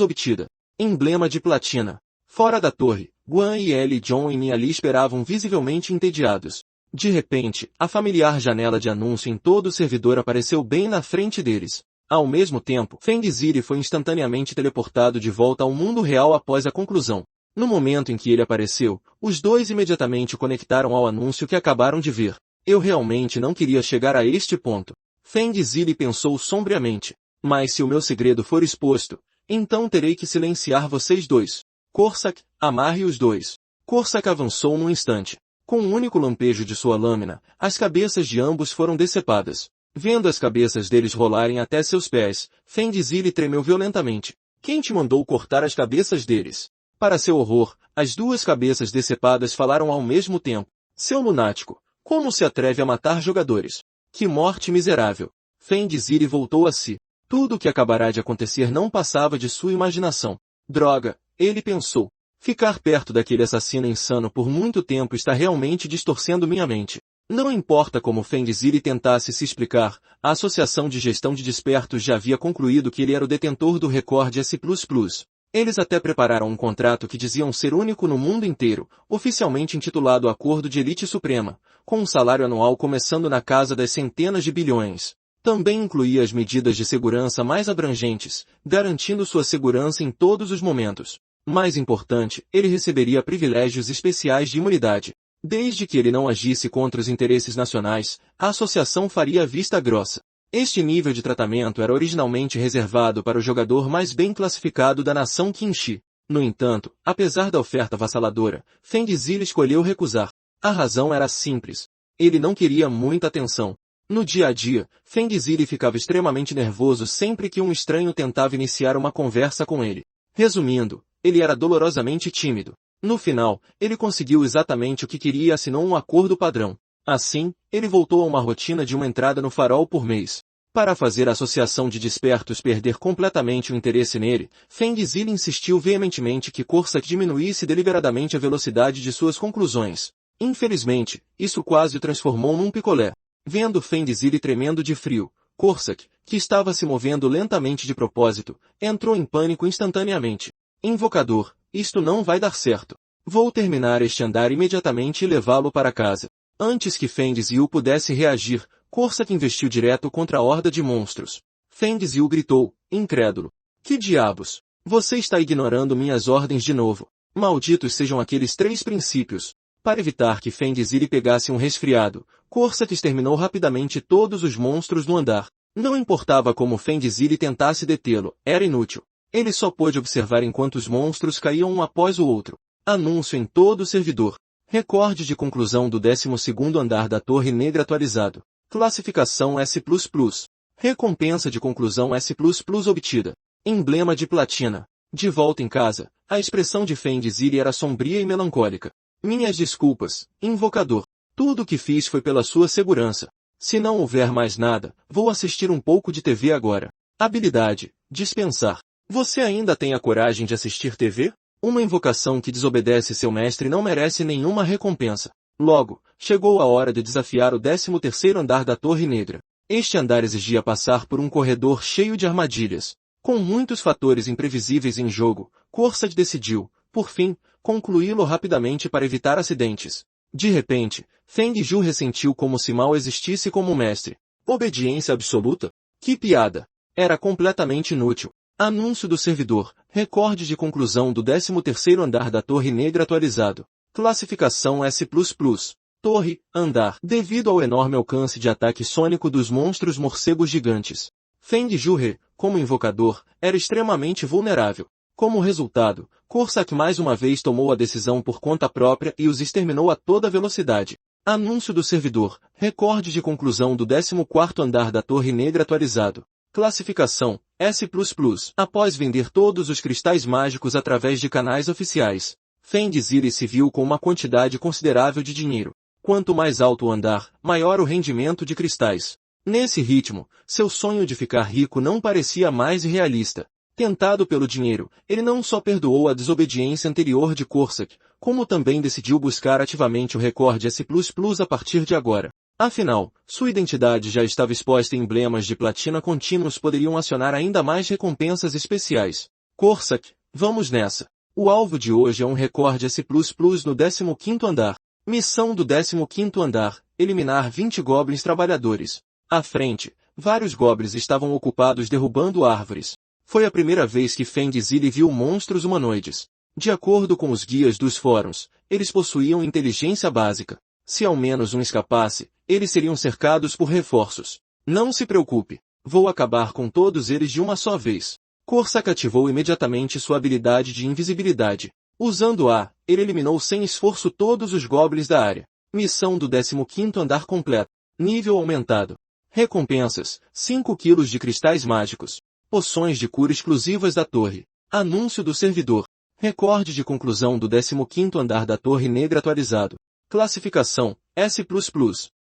obtida. Emblema de platina. Fora da torre, Guan e John e Miao Li esperavam visivelmente entediados. De repente, a familiar janela de anúncio em todo o servidor apareceu bem na frente deles. Ao mesmo tempo, Feng Zili foi instantaneamente teleportado de volta ao mundo real após a conclusão. No momento em que ele apareceu, os dois imediatamente o conectaram ao anúncio que acabaram de ver. Eu realmente não queria chegar a este ponto. Feng Zili pensou sombriamente. Mas se o meu segredo for exposto, então terei que silenciar vocês dois. Corsac, amarre os dois. Corsac avançou num instante. Com um único lampejo de sua lâmina, as cabeças de ambos foram decepadas. Vendo as cabeças deles rolarem até seus pés, Feng Zili tremeu violentamente. Quem te mandou cortar as cabeças deles? Para seu horror, as duas cabeças decepadas falaram ao mesmo tempo. Seu lunático, Como se atreve a matar jogadores? Que morte miserável! Fendziri voltou a si. Tudo o que acabará de acontecer não passava de sua imaginação. Droga, ele pensou. Ficar perto daquele assassino insano por muito tempo está realmente distorcendo minha mente. Não importa como Fendziri tentasse se explicar, a Associação de Gestão de Despertos já havia concluído que ele era o detentor do recorde S++. Eles até prepararam um contrato que diziam ser único no mundo inteiro, oficialmente intitulado Acordo de Elite Suprema, com um salário anual começando na casa das centenas de bilhões. Também incluía as medidas de segurança mais abrangentes, garantindo sua segurança em todos os momentos. Mais importante, ele receberia privilégios especiais de imunidade. Desde que ele não agisse contra os interesses nacionais, a associação faria vista grossa. Este nível de tratamento era originalmente reservado para o jogador mais bem classificado da nação Qinshi. No entanto, apesar da oferta avassaladora, Fendziri escolheu recusar. A razão era simples. Ele não queria muita atenção. No dia a dia, Fendziri ficava extremamente nervoso sempre que um estranho tentava iniciar uma conversa com ele. Resumindo, ele era dolorosamente tímido. No final, ele conseguiu exatamente o que queria e assinou um acordo padrão. Assim, ele voltou a uma rotina de uma entrada no farol por mês. Para fazer a Associação de Despertos perder completamente o interesse nele, Fendziri insistiu veementemente que Corsac diminuísse deliberadamente a velocidade de suas conclusões. Infelizmente, isso quase o transformou num picolé. Vendo Fendziri tremendo de frio, Corsac, que estava se movendo lentamente de propósito, entrou em pânico instantaneamente. Invocador, isto não vai dar certo. Vou terminar este andar imediatamente e levá-lo para casa. Antes que Fendziri pudesse reagir, Corsac investiu direto contra a horda de monstros. Fendziri gritou, incrédulo. Que diabos? Você está ignorando minhas ordens de novo. Malditos sejam aqueles 3 princípios. Para evitar que Fendziri pegasse um resfriado, Corsac exterminou rapidamente todos os monstros no andar. Não importava como Fendziri tentasse detê-lo, era inútil. Ele só pôde observar enquanto os monstros caíam um após o outro. Anúncio em todo o servidor. Recorde de conclusão do 12º andar da Torre Negra atualizado. Classificação S++. Recompensa de conclusão S++ obtida. Emblema de platina. De volta em casa, a expressão de Fendziri era sombria e melancólica. Minhas desculpas, invocador. Tudo o que fiz foi pela sua segurança. Se não houver mais nada, vou assistir um pouco de TV agora. Habilidade, dispensar. Você ainda tem a coragem de assistir TV? Uma invocação que desobedece seu mestre não merece nenhuma recompensa. Logo, chegou a hora de desafiar o 13º andar da Torre Negra. Este andar exigia passar por um corredor cheio de armadilhas. Com muitos fatores imprevisíveis em jogo, Corsac decidiu, por fim, concluí-lo rapidamente para evitar acidentes. De repente, Fendziri ressentiu como se mal existisse como mestre. Obediência absoluta? Que piada! Era completamente inútil. Anúncio do servidor. Recorde de conclusão do 13º andar da Torre Negra atualizado. Classificação S++. Torre, andar. Devido ao enorme alcance de ataque sônico dos monstros morcegos gigantes, Fendziri, como invocador, era extremamente vulnerável. Como resultado, Corsac mais uma vez tomou a decisão por conta própria e os exterminou a toda velocidade. Anúncio do servidor. Recorde de conclusão do 14º andar da Torre Negra atualizado. Classificação S++. Após vender todos os cristais mágicos através de canais oficiais, Fendziri se viu com uma quantidade considerável de dinheiro. Quanto mais alto o andar, maior o rendimento de cristais. Nesse ritmo, seu sonho de ficar rico não parecia mais realista. Tentado pelo dinheiro, ele não só perdoou a desobediência anterior de Corsac, como também decidiu buscar ativamente o recorde S++ a partir de agora. Afinal, sua identidade já estava exposta e emblemas de platina contínuos poderiam acionar ainda mais recompensas especiais. Corsac, vamos nessa. O alvo de hoje é um recorde S++ no 15º andar. Missão do 15º andar, eliminar 20 goblins trabalhadores. À frente, vários goblins estavam ocupados derrubando árvores. Foi a primeira vez que Fendziri viu monstros humanoides. De acordo com os guias dos fóruns, eles possuíam inteligência básica. Se ao menos um escapasse, eles seriam cercados por reforços. Não se preocupe, vou acabar com todos eles de uma só vez. Corsac ativou imediatamente sua habilidade de invisibilidade. Usando-a, ele eliminou sem esforço todos os goblins da área. Missão do 15º andar completa. Nível aumentado. Recompensas, 5 kg de cristais mágicos. Poções de cura exclusivas da torre. Anúncio do servidor. Recorde de conclusão do 15º andar da Torre Negra atualizado. Classificação, S++.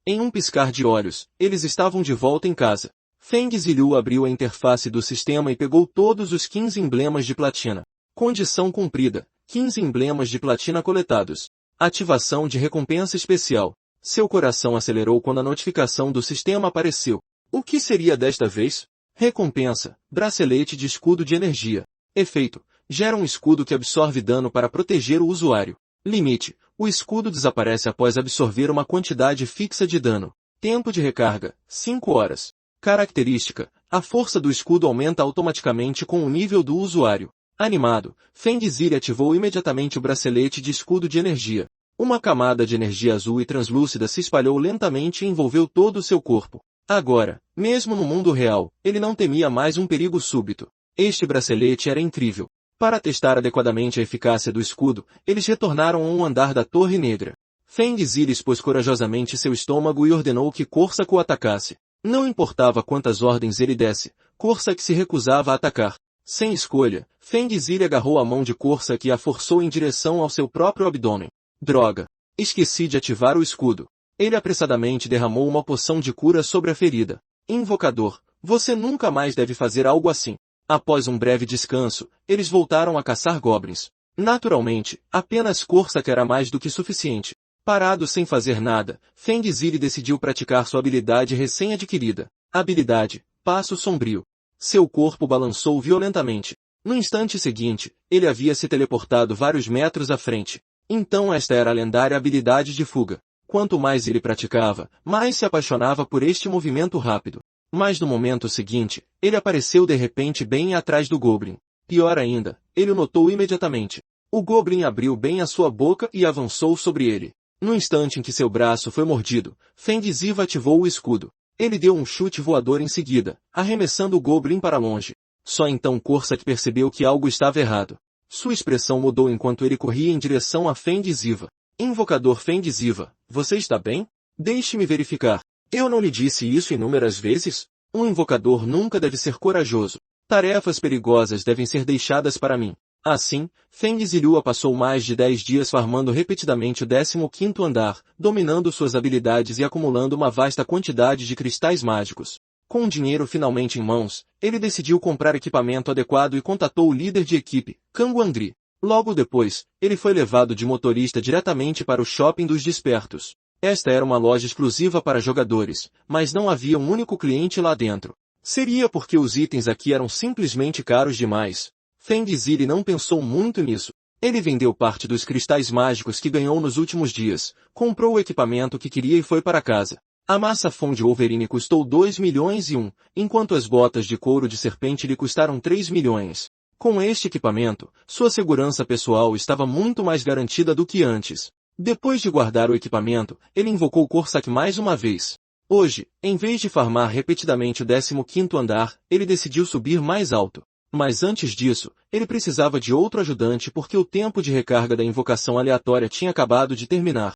Em um piscar de olhos, eles estavam de volta em casa. Feng Zilu abriu a interface do sistema e pegou todos os 15 emblemas de platina. Condição cumprida. 15 emblemas de platina coletados. Ativação de recompensa especial. Seu coração acelerou quando a notificação do sistema apareceu. O que seria desta vez? Recompensa. Bracelete de escudo de energia. Efeito. Gera um escudo que absorve dano para proteger o usuário. Limite. O escudo desaparece após absorver uma quantidade fixa de dano. Tempo de recarga. 5 horas. Característica. A força do escudo aumenta automaticamente com o nível do usuário. Animado, Feng Zilu ativou imediatamente o bracelete de escudo de energia. Uma camada de energia azul e translúcida se espalhou lentamente e envolveu todo o seu corpo. Agora, mesmo no mundo real, ele não temia mais um perigo súbito. Este bracelete era incrível. Para testar adequadamente a eficácia do escudo, eles retornaram a um andar da Torre Negra. Feng Zilu expôs corajosamente seu estômago e ordenou que Corsac o atacasse. Não importava quantas ordens ele desse, Corsac se recusava a atacar. Sem escolha, Feng Zilu agarrou a mão de Corsac e a forçou em direção ao seu próprio abdômen. Droga! Esqueci de ativar o escudo. Ele apressadamente derramou uma poção de cura sobre a ferida. Invocador, você nunca mais deve fazer algo assim. Após um breve descanso, eles voltaram a caçar goblins. Naturalmente, apenas Corsac era mais do que suficiente. Parado sem fazer nada, Feng Zilu decidiu praticar sua habilidade recém-adquirida. Habilidade, Passo Sombrio. Seu corpo balançou violentamente. No instante seguinte, ele havia se teleportado vários metros à frente. Então esta era a lendária habilidade de fuga. Quanto mais ele praticava, mais se apaixonava por este movimento rápido. Mas no momento seguinte, ele apareceu de repente bem atrás do Goblin. Pior ainda, ele o notou imediatamente. O Goblin abriu bem a sua boca e avançou sobre ele. No instante em que seu braço foi mordido, Feng Zilu ativou o escudo. Ele deu um chute voador em seguida, arremessando o Goblin para longe. Só então Corsac percebeu que algo estava errado. Sua expressão mudou enquanto ele corria em direção a Feng Zilu. Invocador Feng Zilu, você está bem? Deixe-me verificar. Eu não lhe disse isso inúmeras vezes? Um invocador nunca deve ser corajoso. Tarefas perigosas devem ser deixadas para mim. Assim, Feng Zilu passou mais de 10 dias farmando repetidamente o 15º andar, dominando suas habilidades e acumulando uma vasta quantidade de cristais mágicos. Com o dinheiro finalmente em mãos, ele decidiu comprar equipamento adequado e contatou o líder de equipe, Kang Wangri. Logo depois, ele foi levado de motorista diretamente para o shopping dos despertos. Esta era uma loja exclusiva para jogadores, mas não havia um único cliente lá dentro. Seria porque os itens aqui eram simplesmente caros demais. Feng Zilu não pensou muito nisso. Ele vendeu parte dos cristais mágicos que ganhou nos últimos dias, comprou o equipamento que queria e foi para casa. A massa fond de Wolverine custou 2 milhões e 1, enquanto as botas de couro de serpente lhe custaram 3 milhões. Com este equipamento, sua segurança pessoal estava muito mais garantida do que antes. Depois de guardar o equipamento, ele invocou Corsac mais uma vez. Hoje, em vez de farmar repetidamente o 15º andar, ele decidiu subir mais alto. Mas antes disso, ele precisava de outro ajudante porque o tempo de recarga da invocação aleatória tinha acabado de terminar.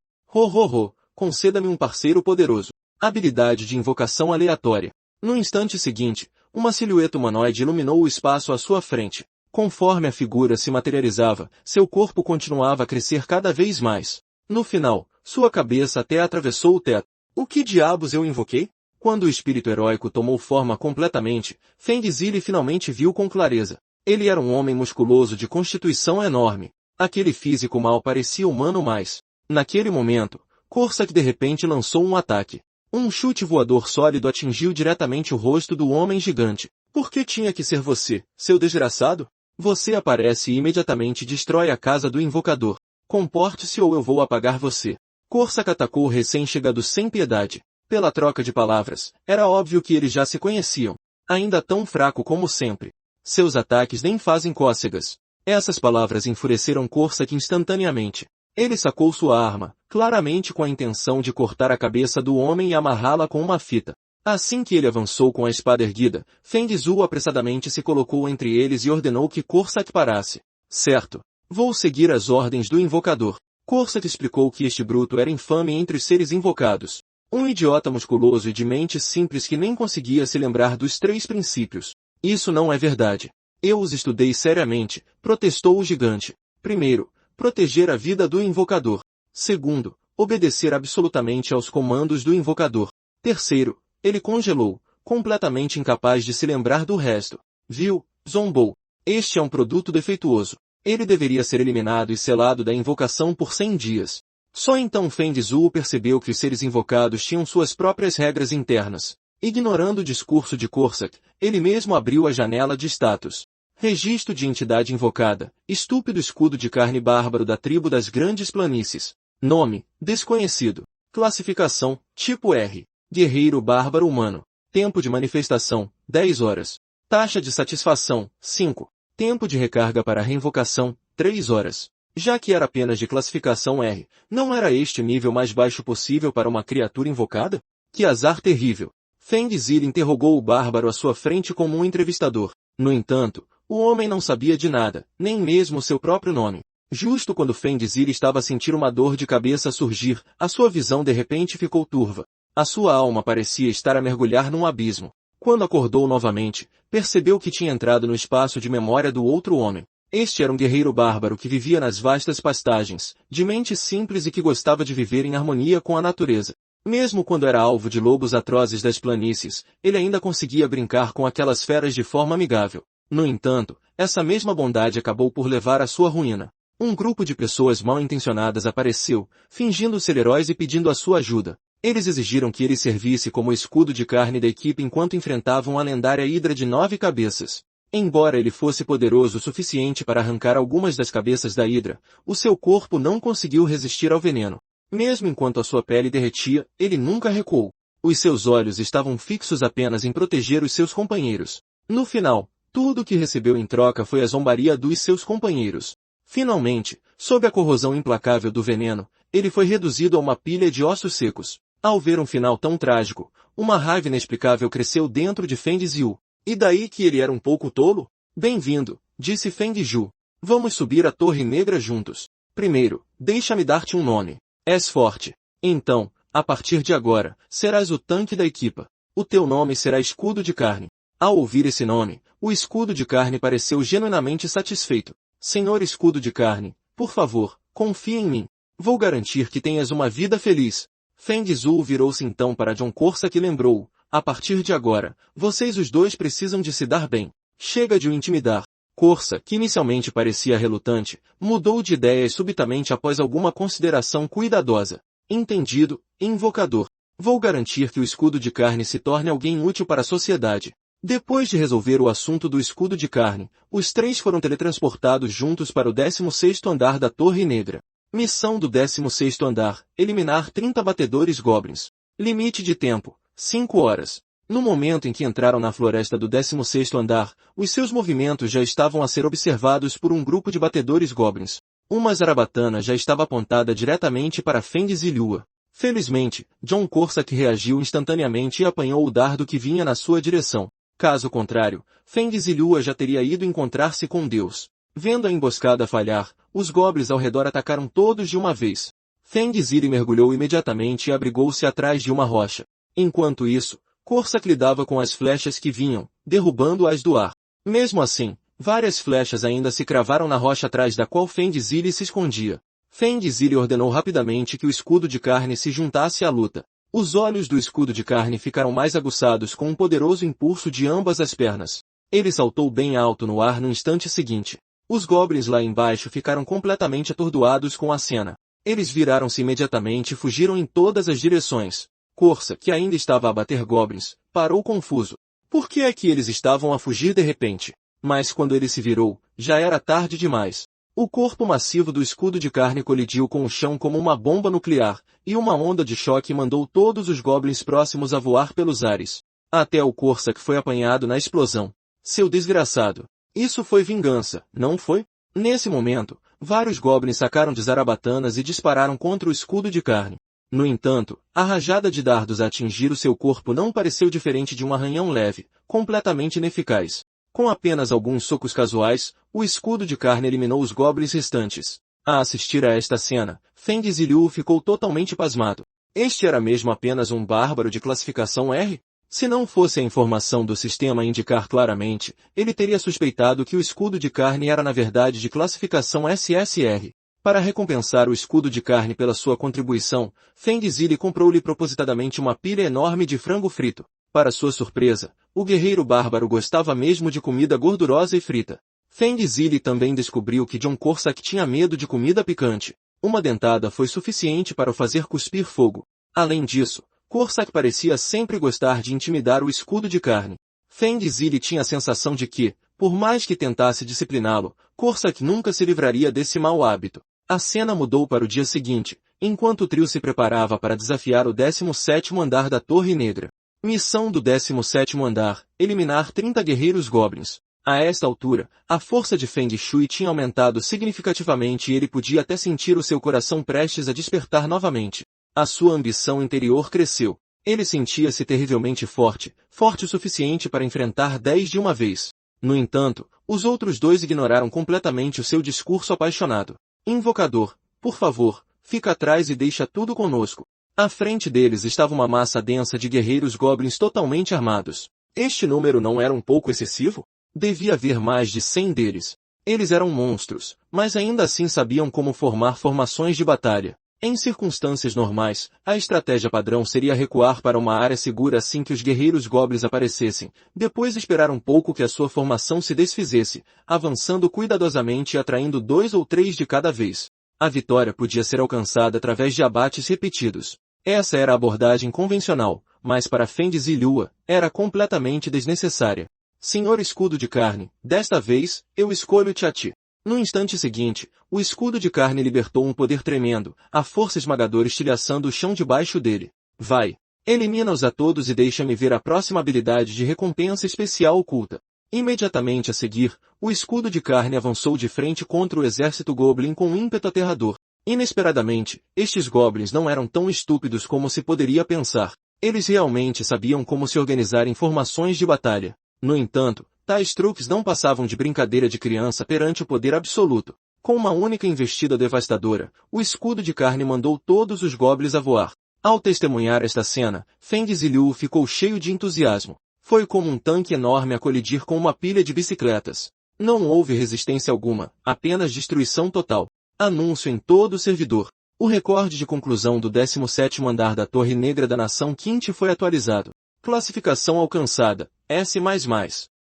Conceda-me um parceiro poderoso. Habilidade de invocação aleatória. No instante seguinte, uma silhueta humanoide iluminou o espaço à sua frente. Conforme a figura se materializava, seu corpo continuava a crescer cada vez mais. No final, sua cabeça até atravessou o teto. O que diabos eu invoquei? Quando o espírito heróico tomou forma completamente, Feng Zilu finalmente viu com clareza. Ele era um homem musculoso de constituição enorme. Aquele físico mal parecia humano mais. Naquele momento, Corsac de repente lançou um ataque. Um chute voador sólido atingiu diretamente o rosto do homem gigante. Por que tinha que ser você, seu desgraçado? Você aparece e imediatamente destrói a casa do invocador. Comporte-se ou eu vou apagar você. Corsac atacou o recém-chegado sem piedade. Pela troca de palavras, era óbvio que eles já se conheciam. Ainda tão fraco como sempre. Seus ataques nem fazem cócegas. Essas palavras enfureceram Corsac instantaneamente. Ele sacou sua arma, claramente com a intenção de cortar a cabeça do homem e amarrá-la com uma fita. Assim que ele avançou com a espada erguida, Feng Zilu apressadamente se colocou entre eles e ordenou que Corsac parasse. Certo. Vou seguir as ordens do invocador. Corsac explicou que este bruto era infame entre os seres invocados. Um idiota musculoso e de mente simples que nem conseguia se lembrar dos 3 princípios. Isso não é verdade. Eu os estudei seriamente, protestou o gigante. Primeiro, proteger a vida do invocador. Segundo, Obedecer absolutamente aos comandos do invocador. Terceiro, ele congelou, completamente incapaz de se lembrar do resto. Viu, zombou. Este é um produto defeituoso. Ele deveria ser eliminado e selado da invocação por 100 dias. Só então Feng Zhou percebeu que os seres invocados tinham suas próprias regras internas. Ignorando o discurso de Corsac, ele mesmo abriu a janela de status. Registro de entidade invocada, estúpido escudo de carne bárbaro da tribo das grandes planícies. Nome, desconhecido. Classificação, tipo R. Guerreiro bárbaro humano. Tempo de manifestação, 10 horas. Taxa de satisfação, 5. Tempo de recarga para reinvocação, 3 horas. Já que era apenas de classificação R, não era este o nível mais baixo possível para uma criatura invocada? Que azar terrível! Feng Zhou interrogou o bárbaro à sua frente como um entrevistador. No entanto, o homem não sabia de nada, nem mesmo seu próprio nome. Justo quando Feng Zhou estava a sentir uma dor de cabeça surgir, a sua visão de repente ficou turva. A sua alma parecia estar a mergulhar num abismo. Quando acordou novamente, percebeu que tinha entrado no espaço de memória do outro homem. Este era um guerreiro bárbaro que vivia nas vastas pastagens, de mente simples e que gostava de viver em harmonia com a natureza. Mesmo quando era alvo de lobos atrozes das planícies, ele ainda conseguia brincar com aquelas feras de forma amigável. No entanto, essa mesma bondade acabou por levar à sua ruína. Um grupo de pessoas mal intencionadas apareceu, fingindo ser heróis e pedindo a sua ajuda. Eles exigiram que ele servisse como escudo de carne da equipe enquanto enfrentavam a lendária Hidra de 9 cabeças. Embora ele fosse poderoso o suficiente para arrancar algumas das cabeças da Hidra, o seu corpo não conseguiu resistir ao veneno. Mesmo enquanto a sua pele derretia, ele nunca recuou. Os seus olhos estavam fixos apenas em proteger os seus companheiros. No final, tudo o que recebeu em troca foi a zombaria dos seus companheiros. Finalmente, sob a corrosão implacável do veneno, ele foi reduzido a uma pilha de ossos secos. Ao ver um final tão trágico, uma raiva inexplicável cresceu dentro de Feng Zhou. E daí que ele era um pouco tolo? Bem-vindo, disse Feng Zhou. Vamos subir a Torre Negra juntos. Primeiro, deixa-me dar-te um nome. És forte. Então, a partir de agora, serás o tanque da equipa. O teu nome será Escudo de Carne. Ao ouvir esse nome, o Escudo de Carne pareceu genuinamente satisfeito. Senhor Escudo de Carne, por favor, confie em mim. Vou garantir que tenhas uma vida feliz. Feng Zhou virou-se então para John Corsac e lembrou, a partir de agora, vocês os dois precisam de se dar bem. Chega de o intimidar. Corsac, que inicialmente parecia relutante, mudou de ideias subitamente após alguma consideração cuidadosa. Entendido, invocador. Vou garantir que o escudo de carne se torne alguém útil para a sociedade. Depois de resolver o assunto do escudo de carne, os três foram teletransportados juntos para o 16º andar da Torre Negra. Missão do 16º andar, eliminar 30 batedores goblins. Limite de tempo, 5 horas. No momento em que entraram na floresta do 16º andar, os seus movimentos já estavam a ser observados por um grupo de batedores goblins. Uma zarabatana já estava apontada diretamente para Feng Zhou. Felizmente, John Corsac reagiu instantaneamente e apanhou o dardo que vinha na sua direção. Caso contrário, Feng Zhou já teria ido encontrar-se com Deus. Vendo a emboscada falhar, os goblins ao redor atacaram todos de uma vez. Feng Zhou mergulhou imediatamente e abrigou-se atrás de uma rocha. Enquanto isso, Corsac lidava com as flechas que vinham, derrubando-as do ar. Mesmo assim, várias flechas ainda se cravaram na rocha atrás da qual Feng Zhou se escondia. Feng Zhou ordenou rapidamente que o escudo de carne se juntasse à luta. Os olhos do escudo de carne ficaram mais aguçados com um poderoso impulso de ambas as pernas. Ele saltou bem alto no ar no instante seguinte. Os goblins lá embaixo ficaram completamente atordoados com a cena. Eles viraram-se imediatamente e fugiram em todas as direções. Corsac, que ainda estava a bater goblins, parou confuso. Por que é que eles estavam a fugir de repente? Mas quando ele se virou, já era tarde demais. O corpo massivo do escudo de carne colidiu com o chão como uma bomba nuclear, e uma onda de choque mandou todos os goblins próximos a voar pelos ares. Até o Corsac foi apanhado na explosão. Seu desgraçado! Isso foi vingança, não foi? Nesse momento, vários goblins sacaram de zarabatanas e dispararam contra o escudo de carne. No entanto, a rajada de dardos a atingir o seu corpo não pareceu diferente de um arranhão leve, completamente ineficaz. Com apenas alguns socos casuais, o escudo de carne eliminou os goblins restantes. A assistir a esta cena, Feng Zhou ficou totalmente pasmado. Este era mesmo apenas um bárbaro de classificação R? Se não fosse a informação do sistema indicar claramente, ele teria suspeitado que o escudo de carne era na verdade de classificação SSR. Para recompensar o escudo de carne pela sua contribuição, Feng Zili comprou-lhe propositadamente uma pilha enorme de frango frito. Para sua surpresa, o guerreiro bárbaro gostava mesmo de comida gordurosa e frita. Feng Zili também descobriu que John Corsac tinha medo de comida picante. Uma dentada foi suficiente para o fazer cuspir fogo. Além disso, Corsac parecia sempre gostar de intimidar o escudo de carne. Feng Zili tinha a sensação de que, por mais que tentasse discipliná-lo, Corsac nunca se livraria desse mau hábito. A cena mudou para o dia seguinte, enquanto o trio se preparava para desafiar o 17º andar da Torre Negra. Missão do 17º andar: eliminar 30 guerreiros goblins. A esta altura, a força de Feng Shui tinha aumentado significativamente e ele podia até sentir o seu coração prestes a despertar novamente. A sua ambição interior cresceu. Ele sentia-se terrivelmente forte, forte o suficiente para enfrentar 10 de uma vez. No entanto, os outros dois ignoraram completamente o seu discurso apaixonado. Invocador, por favor, fica atrás e deixa tudo conosco. À frente deles estava uma massa densa de guerreiros goblins totalmente armados. Este número não era um pouco excessivo? Devia haver mais de 100 deles. Eles eram monstros, mas ainda assim sabiam como formar formações de batalha. Em circunstâncias normais, a estratégia padrão seria recuar para uma área segura assim que os guerreiros goblins aparecessem, depois esperar um pouco que a sua formação se desfizesse, avançando cuidadosamente e atraindo 2 ou 3 de cada vez. A vitória podia ser alcançada através de abates repetidos. Essa era a abordagem convencional, mas para Feng Zilhua, era completamente desnecessária. Senhor Escudo de Carne, desta vez, eu escolho Tiati. No instante seguinte, o escudo de carne libertou um poder tremendo, a força esmagadora estilhaçando o chão debaixo dele. Vai! Elimina-os a todos e deixa-me ver a próxima habilidade de recompensa especial oculta. Imediatamente a seguir, o escudo de carne avançou de frente contra o exército goblin com um ímpeto aterrador. Inesperadamente, estes goblins não eram tão estúpidos como se poderia pensar. Eles realmente sabiam como se organizar em formações de batalha. No entanto, tais truques não passavam de brincadeira de criança perante o poder absoluto. Com uma única investida devastadora, o escudo de carne mandou todos os goblins a voar. Ao testemunhar esta cena, Feng Zilhua ficou cheio de entusiasmo. Foi como um tanque enorme a colidir com uma pilha de bicicletas. Não houve resistência alguma, apenas destruição total. Anúncio em todo o servidor. O recorde de conclusão do 17º andar da Torre Negra da Nação Quinte foi atualizado. Classificação alcançada, S++.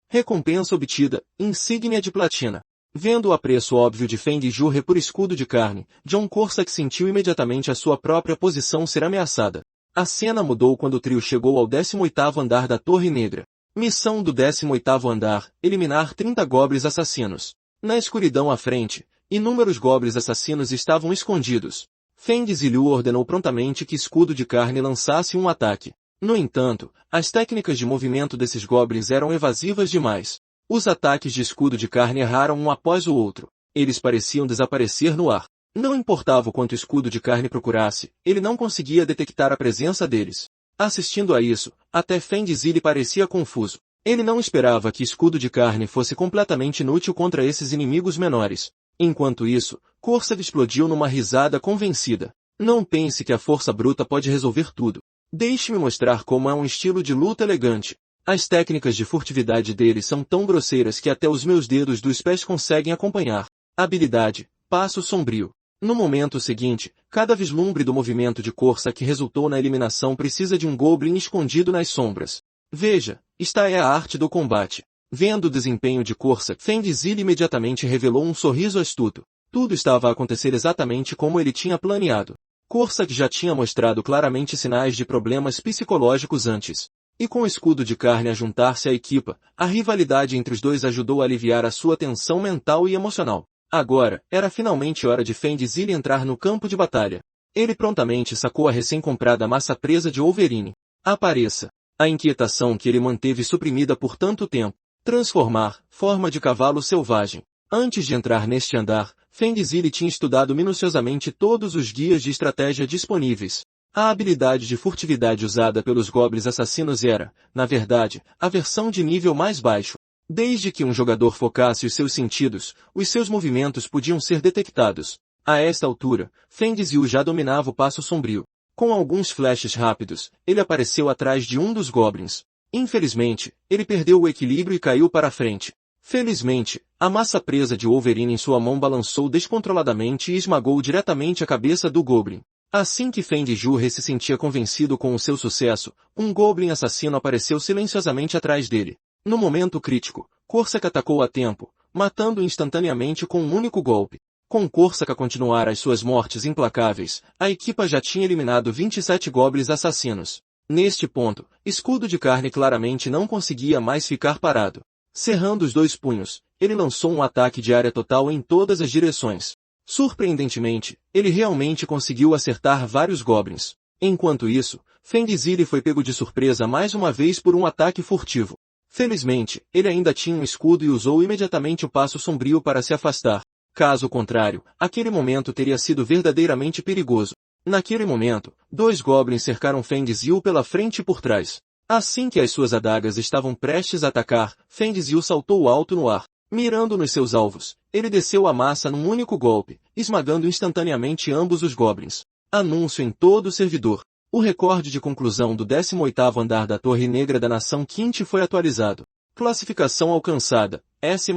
Recompensa obtida, insígnia de platina. Vendo o apreço óbvio de Feng Zilhua por escudo de carne, John Corsac sentiu imediatamente a sua própria posição ser ameaçada. A cena mudou quando o trio chegou ao 18º andar da Torre Negra. Missão do 18º andar: eliminar 30 goblins assassinos. Na escuridão à frente, inúmeros goblins assassinos estavam escondidos. Feng Zilhua ordenou prontamente que escudo de carne lançasse um ataque. No entanto, as técnicas de movimento desses goblins eram evasivas demais. Os ataques de escudo de carne erraram um após o outro. Eles pareciam desaparecer no ar. Não importava o quanto o escudo de carne procurasse, ele não conseguia detectar a presença deles. Assistindo a isso, até Feng Zili parecia confuso. Ele não esperava que escudo de carne fosse completamente inútil contra esses inimigos menores. Enquanto isso, Corsac explodiu numa risada convencida. Não pense que a força bruta pode resolver tudo. Deixe-me mostrar como é um estilo de luta elegante. As técnicas de furtividade dele são tão grosseiras que até os meus dedos dos pés conseguem acompanhar. Habilidade: Passo Sombrio. No momento seguinte, cada vislumbre do movimento de Corsac que resultou na eliminação precisa de um goblin escondido nas sombras. Veja, esta é a arte do combate. Vendo o desempenho de Corsac, Feng Zili imediatamente revelou um sorriso astuto. Tudo estava a acontecer exatamente como ele tinha planeado. Corsac já tinha mostrado claramente sinais de problemas psicológicos antes. E com o escudo de carne a juntar-se à equipa, a rivalidade entre os dois ajudou a aliviar a sua tensão mental e emocional. Agora, era finalmente hora de Feng Zili entrar no campo de batalha. Ele prontamente sacou a recém-comprada massa presa de Wolverine. Apareça! A inquietação que ele manteve suprimida por tanto tempo. Transformar, forma de cavalo selvagem. Antes de entrar neste andar, Feng Zili tinha estudado minuciosamente todos os guias de estratégia disponíveis. A habilidade de furtividade usada pelos goblins assassinos era, na verdade, a versão de nível mais baixo. Desde que um jogador focasse os seus sentidos, os seus movimentos podiam ser detectados. A esta altura, Feng Zilhua já dominava o passo sombrio. Com alguns flashes rápidos, ele apareceu atrás de um dos goblins. Infelizmente, ele perdeu o equilíbrio e caiu para a frente. Felizmente, a massa presa de Wolverine em sua mão balançou descontroladamente e esmagou diretamente a cabeça do Goblin. Assim que Feng Zhu se sentia convencido com o seu sucesso, um Goblin assassino apareceu silenciosamente atrás dele. No momento crítico, Corsac atacou a tempo, matando-o instantaneamente com um único golpe. Com Corsac a continuar as suas mortes implacáveis, a equipa já tinha eliminado 27 Goblins assassinos. Neste ponto, Escudo de Carne claramente não conseguia mais ficar parado. Cerrando os dois punhos, ele lançou um ataque de área total em todas as direções. Surpreendentemente, ele realmente conseguiu acertar vários Goblins. Enquanto isso, Feng Zhi foi pego de surpresa mais uma vez por um ataque furtivo. Felizmente, ele ainda tinha um escudo e usou imediatamente o passo sombrio para se afastar. Caso contrário, aquele momento teria sido verdadeiramente perigoso. Naquele momento, dois Goblins cercaram Feng Zhi pela frente e por trás. Assim que as suas adagas estavam prestes a atacar, Feng Zhi saltou alto no ar. Mirando nos seus alvos, ele desceu a massa num único golpe, esmagando instantaneamente ambos os Goblins. Anúncio em todo o servidor. O recorde de conclusão do 18º andar da Torre Negra da Nação Quinte foi atualizado. Classificação alcançada, S++.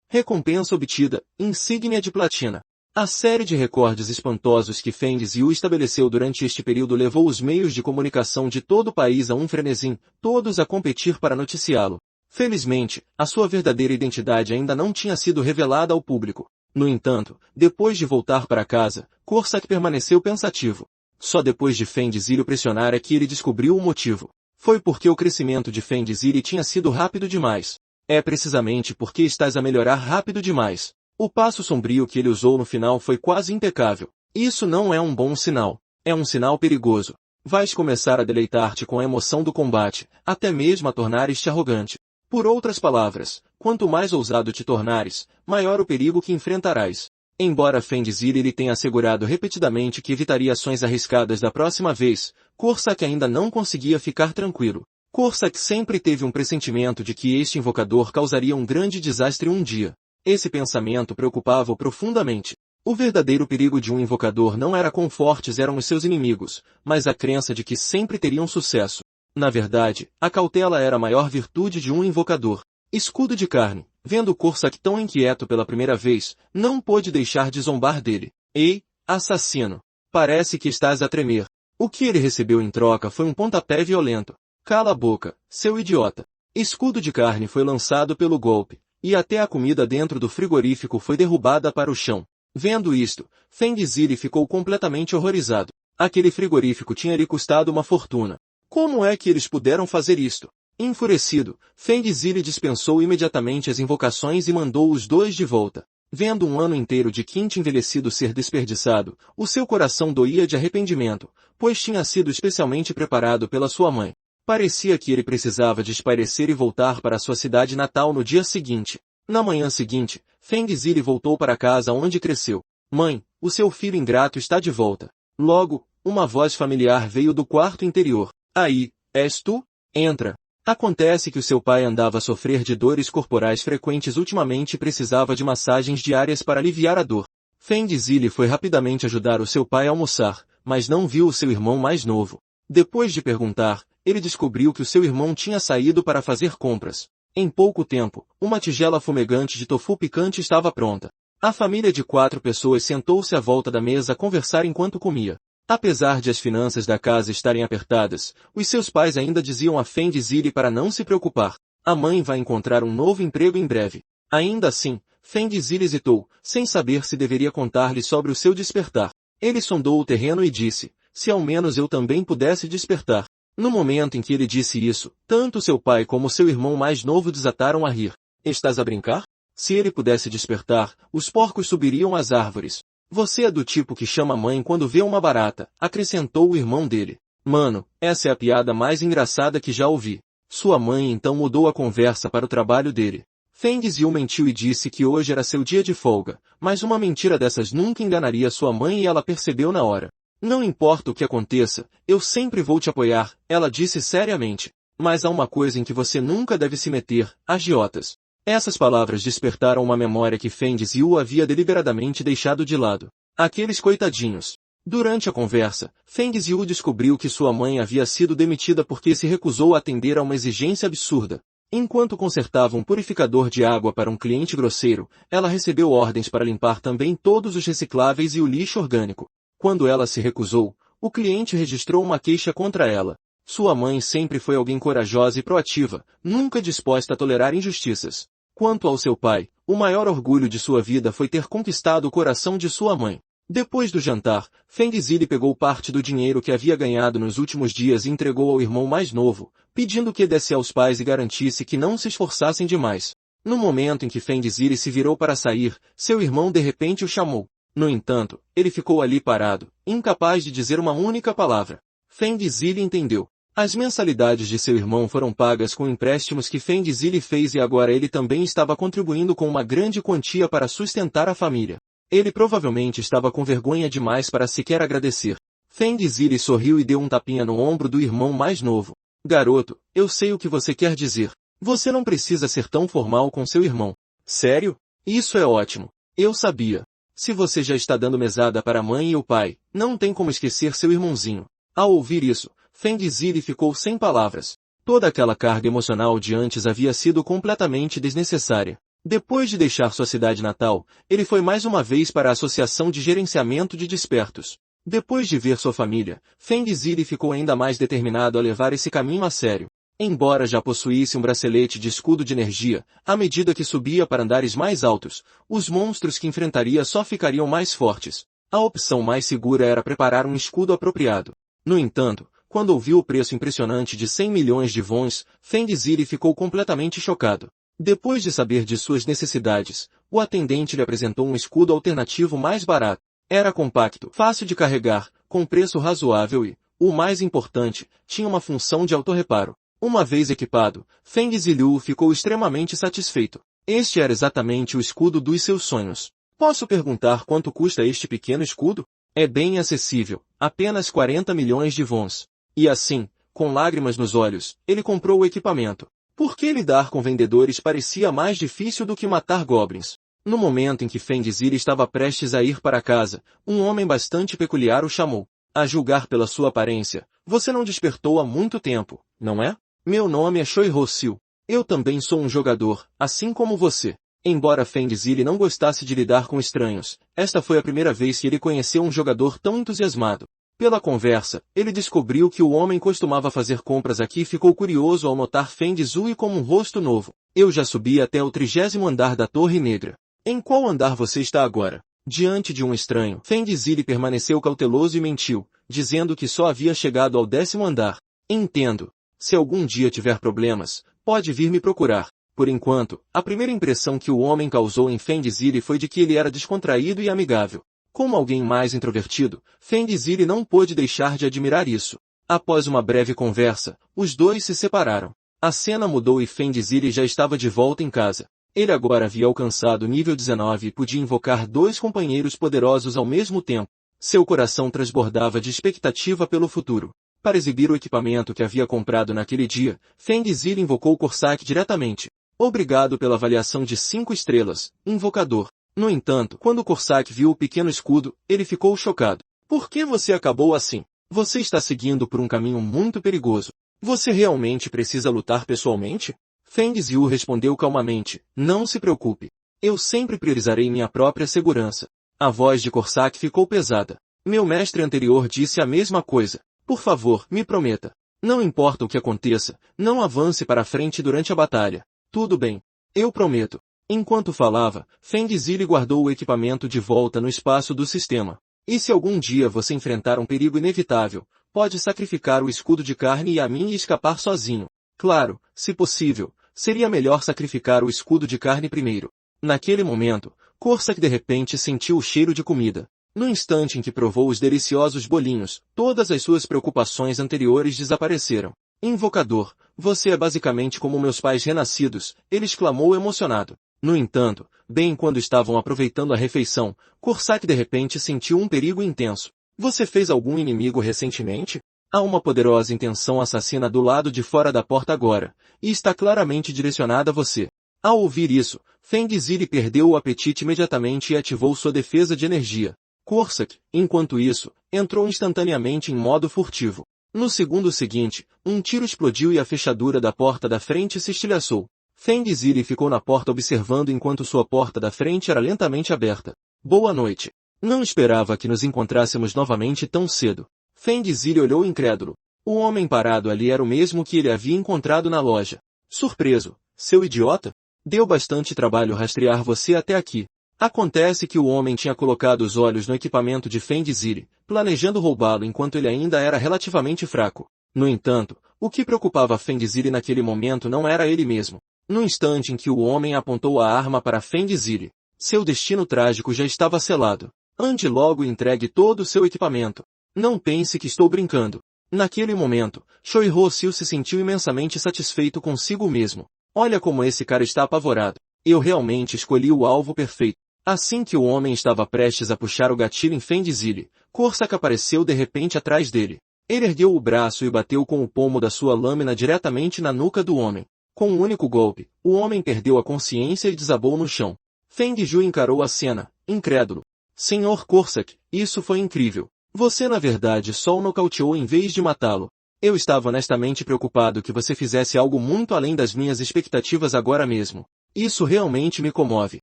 Recompensa obtida, insígnia de platina. A série de recordes espantosos que Feng Zhi estabeleceu durante este período levou os meios de comunicação de todo o país a um frenesim, todos a competir para noticiá-lo. Felizmente, a sua verdadeira identidade ainda não tinha sido revelada ao público. No entanto, depois de voltar para casa, Corsac permaneceu pensativo. Só depois de Feng Zhi o pressionar é que ele descobriu o motivo. Foi porque o crescimento de Feng Zhi tinha sido rápido demais. É precisamente porque estás a melhorar rápido demais. O passo sombrio que ele usou no final foi quase impecável. Isso não é um bom sinal. É um sinal perigoso. Vais começar a deleitar-te com a emoção do combate, até mesmo a tornares-te arrogante. Por outras palavras, quanto mais ousado te tornares, maior o perigo que enfrentarás. Embora Feng Zhi lhe tenha assegurado repetidamente que evitaria ações arriscadas da próxima vez, Corsac ainda não conseguia ficar tranquilo. Corsac sempre teve um pressentimento de que este invocador causaria um grande desastre um dia. Esse pensamento preocupava-o profundamente. O verdadeiro perigo de um invocador não era quão fortes eram os seus inimigos, mas a crença de que sempre teriam sucesso. Na verdade, a cautela era a maior virtude de um invocador. Escudo de Carne, vendo Corsac tão inquieto pela primeira vez, não pôde deixar de zombar dele. Ei, assassino! Parece que estás a tremer. O que ele recebeu em troca foi um pontapé violento. Cala a boca, seu idiota! Escudo de Carne foi lançado pelo golpe, e até a comida dentro do frigorífico foi derrubada para o chão. Vendo isto, Feng Zhi ficou completamente horrorizado. Aquele frigorífico tinha lhe custado uma fortuna. Como é que eles puderam fazer isto? Enfurecido, Feng Zhi dispensou imediatamente as invocações e mandou os dois de volta. Vendo um ano inteiro de Quinte envelhecido ser desperdiçado, o seu coração doía de arrependimento, pois tinha sido especialmente preparado pela sua mãe. Parecia que ele precisava de espairecer e voltar para sua cidade natal no dia seguinte. Na manhã seguinte, Feng Zhi voltou para casa onde cresceu. Mãe, o seu filho ingrato está de volta. Logo, uma voz familiar veio do quarto interior. Aí, és tu? Entra. Acontece que o seu pai andava a sofrer de dores corporais frequentes ultimamente e precisava de massagens diárias para aliviar a dor. Feng Zhi foi rapidamente ajudar o seu pai a almoçar, mas não viu o seu irmão mais novo. Depois de perguntar, ele descobriu que o seu irmão tinha saído para fazer compras. Em pouco tempo, uma tigela fumegante de tofu picante estava pronta. A família de 4 pessoas sentou-se à volta da mesa a conversar enquanto comia. Apesar de as finanças da casa estarem apertadas, os seus pais ainda diziam a Feng Zhi para não se preocupar. A mãe vai encontrar um novo emprego em breve. Ainda assim, Feng Zhi hesitou, sem saber se deveria contar-lhe sobre o seu despertar. Ele sondou o terreno e disse, se ao menos eu também pudesse despertar. No momento em que ele disse isso, tanto seu pai como seu irmão mais novo desataram a rir. Estás a brincar? Se ele pudesse despertar, os porcos subiriam às árvores. Você é do tipo que chama a mãe quando vê uma barata, acrescentou o irmão dele. Mano, essa é a piada mais engraçada que já ouvi. Sua mãe então mudou a conversa para o trabalho dele. Feng Zhi mentiu e disse que hoje era seu dia de folga, mas uma mentira dessas nunca enganaria sua mãe e ela percebeu na hora. Não importa o que aconteça, eu sempre vou te apoiar, ela disse seriamente. Mas há uma coisa em que você nunca deve se meter, agiotas. Essas palavras despertaram uma memória que Feng Zhi havia deliberadamente deixado de lado. Aqueles coitadinhos. Durante a conversa, Feng Zhi descobriu que sua mãe havia sido demitida porque se recusou a atender a uma exigência absurda. Enquanto consertava um purificador de água para um cliente grosseiro, ela recebeu ordens para limpar também todos os recicláveis e o lixo orgânico. Quando ela se recusou, o cliente registrou uma queixa contra ela. Sua mãe sempre foi alguém corajosa e proativa, nunca disposta a tolerar injustiças. Quanto ao seu pai, o maior orgulho de sua vida foi ter conquistado o coração de sua mãe. Depois do jantar, Feng Zili pegou parte do dinheiro que havia ganhado nos últimos dias e entregou ao irmão mais novo, pedindo que desse aos pais e garantisse que não se esforçassem demais. No momento em que Feng Zili se virou para sair, seu irmão de repente o chamou. No entanto, ele ficou ali parado, incapaz de dizer uma única palavra. Feng Zili entendeu. As mensalidades de seu irmão foram pagas com empréstimos que Feng Zili fez e agora ele também estava contribuindo com uma grande quantia para sustentar a família. Ele provavelmente estava com vergonha demais para sequer agradecer. Feng Zili sorriu e deu um tapinha no ombro do irmão mais novo. Garoto, eu sei o que você quer dizer. Você não precisa ser tão formal com seu irmão. Sério? Isso é ótimo. Eu sabia. Se você já está dando mesada para a mãe e o pai, não tem como esquecer seu irmãozinho. Ao ouvir isso, Feng Zili ficou sem palavras. Toda aquela carga emocional de antes havia sido completamente desnecessária. Depois de deixar sua cidade natal, ele foi mais uma vez para a Associação de Gerenciamento de Despertos. Depois de ver sua família, Feng Zili ficou ainda mais determinado a levar esse caminho a sério. Embora já possuísse um bracelete de escudo de energia, à medida que subia para andares mais altos, os monstros que enfrentaria só ficariam mais fortes. A opção mais segura era preparar um escudo apropriado. No entanto, quando ouviu o preço impressionante de 100 milhões de wons, Feng Zili ficou completamente chocado. Depois de saber de suas necessidades, o atendente lhe apresentou um escudo alternativo mais barato. Era compacto, fácil de carregar, com preço razoável e, o mais importante, tinha uma função de autorreparo. Uma vez equipado, Feng Ziliu ficou extremamente satisfeito. Este era exatamente o escudo dos seus sonhos. Posso perguntar quanto custa este pequeno escudo? É bem acessível, apenas 40 milhões de wons. E assim, com lágrimas nos olhos, ele comprou o equipamento. Porque lidar com vendedores parecia mais difícil do que matar goblins. No momento em que Feng Zili estava prestes a ir para casa, um homem bastante peculiar o chamou. A julgar pela sua aparência, você não despertou há muito tempo, não é? Meu nome é Choi Ho-sil. Eu também sou um jogador, assim como você. Embora Feng Zili não gostasse de lidar com estranhos, esta foi a primeira vez que ele conheceu um jogador tão entusiasmado. Pela conversa, ele descobriu que o homem costumava fazer compras aqui e ficou curioso ao notar Feng Zui como um rosto novo. Eu já subi até o 30º andar da Torre Negra. Em qual andar você está agora? Diante de um estranho, Feng Zili permaneceu cauteloso e mentiu, dizendo que só havia chegado ao 10º andar. Entendo. Se algum dia tiver problemas, pode vir me procurar. Por enquanto, a primeira impressão que o homem causou em Feng Zili foi de que ele era descontraído e amigável. Como alguém mais introvertido, Feng Zili não pôde deixar de admirar isso. Após uma breve conversa, os dois se separaram. A cena mudou e Feng Zili já estava de volta em casa. Ele agora havia alcançado o nível 19 e podia invocar 2 companheiros poderosos ao mesmo tempo. Seu coração transbordava de expectativa pelo futuro. Para exibir o equipamento que havia comprado naquele dia, Feng Zili invocou Corsac diretamente. Obrigado pela avaliação de 5 estrelas, invocador. No entanto, quando Corsac viu o pequeno escudo, ele ficou chocado. Por que você acabou assim? Você está seguindo por um caminho muito perigoso. Você realmente precisa lutar pessoalmente? Feng Zhiu respondeu calmamente, não se preocupe. Eu sempre priorizarei minha própria segurança. A voz de Corsac ficou pesada. Meu mestre anterior disse a mesma coisa. Por favor, me prometa. Não importa o que aconteça, não avance para frente durante a batalha. Tudo bem. Eu prometo. Enquanto falava, Feng Zili guardou o equipamento de volta no espaço do sistema. E se algum dia você enfrentar um perigo inevitável, pode sacrificar o escudo de carne e a mim e escapar sozinho. Claro, se possível, seria melhor sacrificar o escudo de carne primeiro. Naquele momento, Corsac de repente sentiu o cheiro de comida. No instante em que provou os deliciosos bolinhos, todas as suas preocupações anteriores desapareceram. Invocador, você é basicamente como meus pais renascidos, ele exclamou emocionado. No entanto, bem quando estavam aproveitando a refeição, Corsac de repente sentiu um perigo intenso. Você fez algum inimigo recentemente? Há uma poderosa intenção assassina do lado de fora da porta agora, e está claramente direcionada a você. Ao ouvir isso, Feng Zili perdeu o apetite imediatamente e ativou sua defesa de energia. Corsac, enquanto isso, entrou instantaneamente em modo furtivo. No segundo seguinte, um tiro explodiu e a fechadura da porta da frente se estilhaçou. Feng Zili ficou na porta observando enquanto sua porta da frente era lentamente aberta. Boa noite. Não esperava que nos encontrássemos novamente tão cedo. Feng Zili olhou incrédulo. O homem parado ali era o mesmo que ele havia encontrado na loja. Surpreso. Seu idiota? Deu bastante trabalho rastrear você até aqui. Acontece que o homem tinha colocado os olhos no equipamento de Feng Zili, planejando roubá-lo enquanto ele ainda era relativamente fraco. No entanto, o que preocupava Feng Zili naquele momento não era ele mesmo. No instante em que o homem apontou a arma para Feng Zili, seu destino trágico já estava selado. Ande logo e entregue todo o seu equipamento. Não pense que estou brincando. Naquele momento, Choi Ho-sil se sentiu imensamente satisfeito consigo mesmo. Olha como esse cara está apavorado. Eu realmente escolhi o alvo perfeito. Assim que o homem estava prestes a puxar o gatilho em Feng Zili, Korsak apareceu de repente atrás dele. Ele ergueu o braço e bateu com o pomo da sua lâmina diretamente na nuca do homem. Com um único golpe, o homem perdeu a consciência e desabou no chão. Feng Ju encarou a cena, incrédulo. Senhor Korsak, isso foi incrível. Você na verdade só o nocauteou em vez de matá-lo. Eu estava honestamente preocupado que você fizesse algo muito além das minhas expectativas agora mesmo. Isso realmente me comove.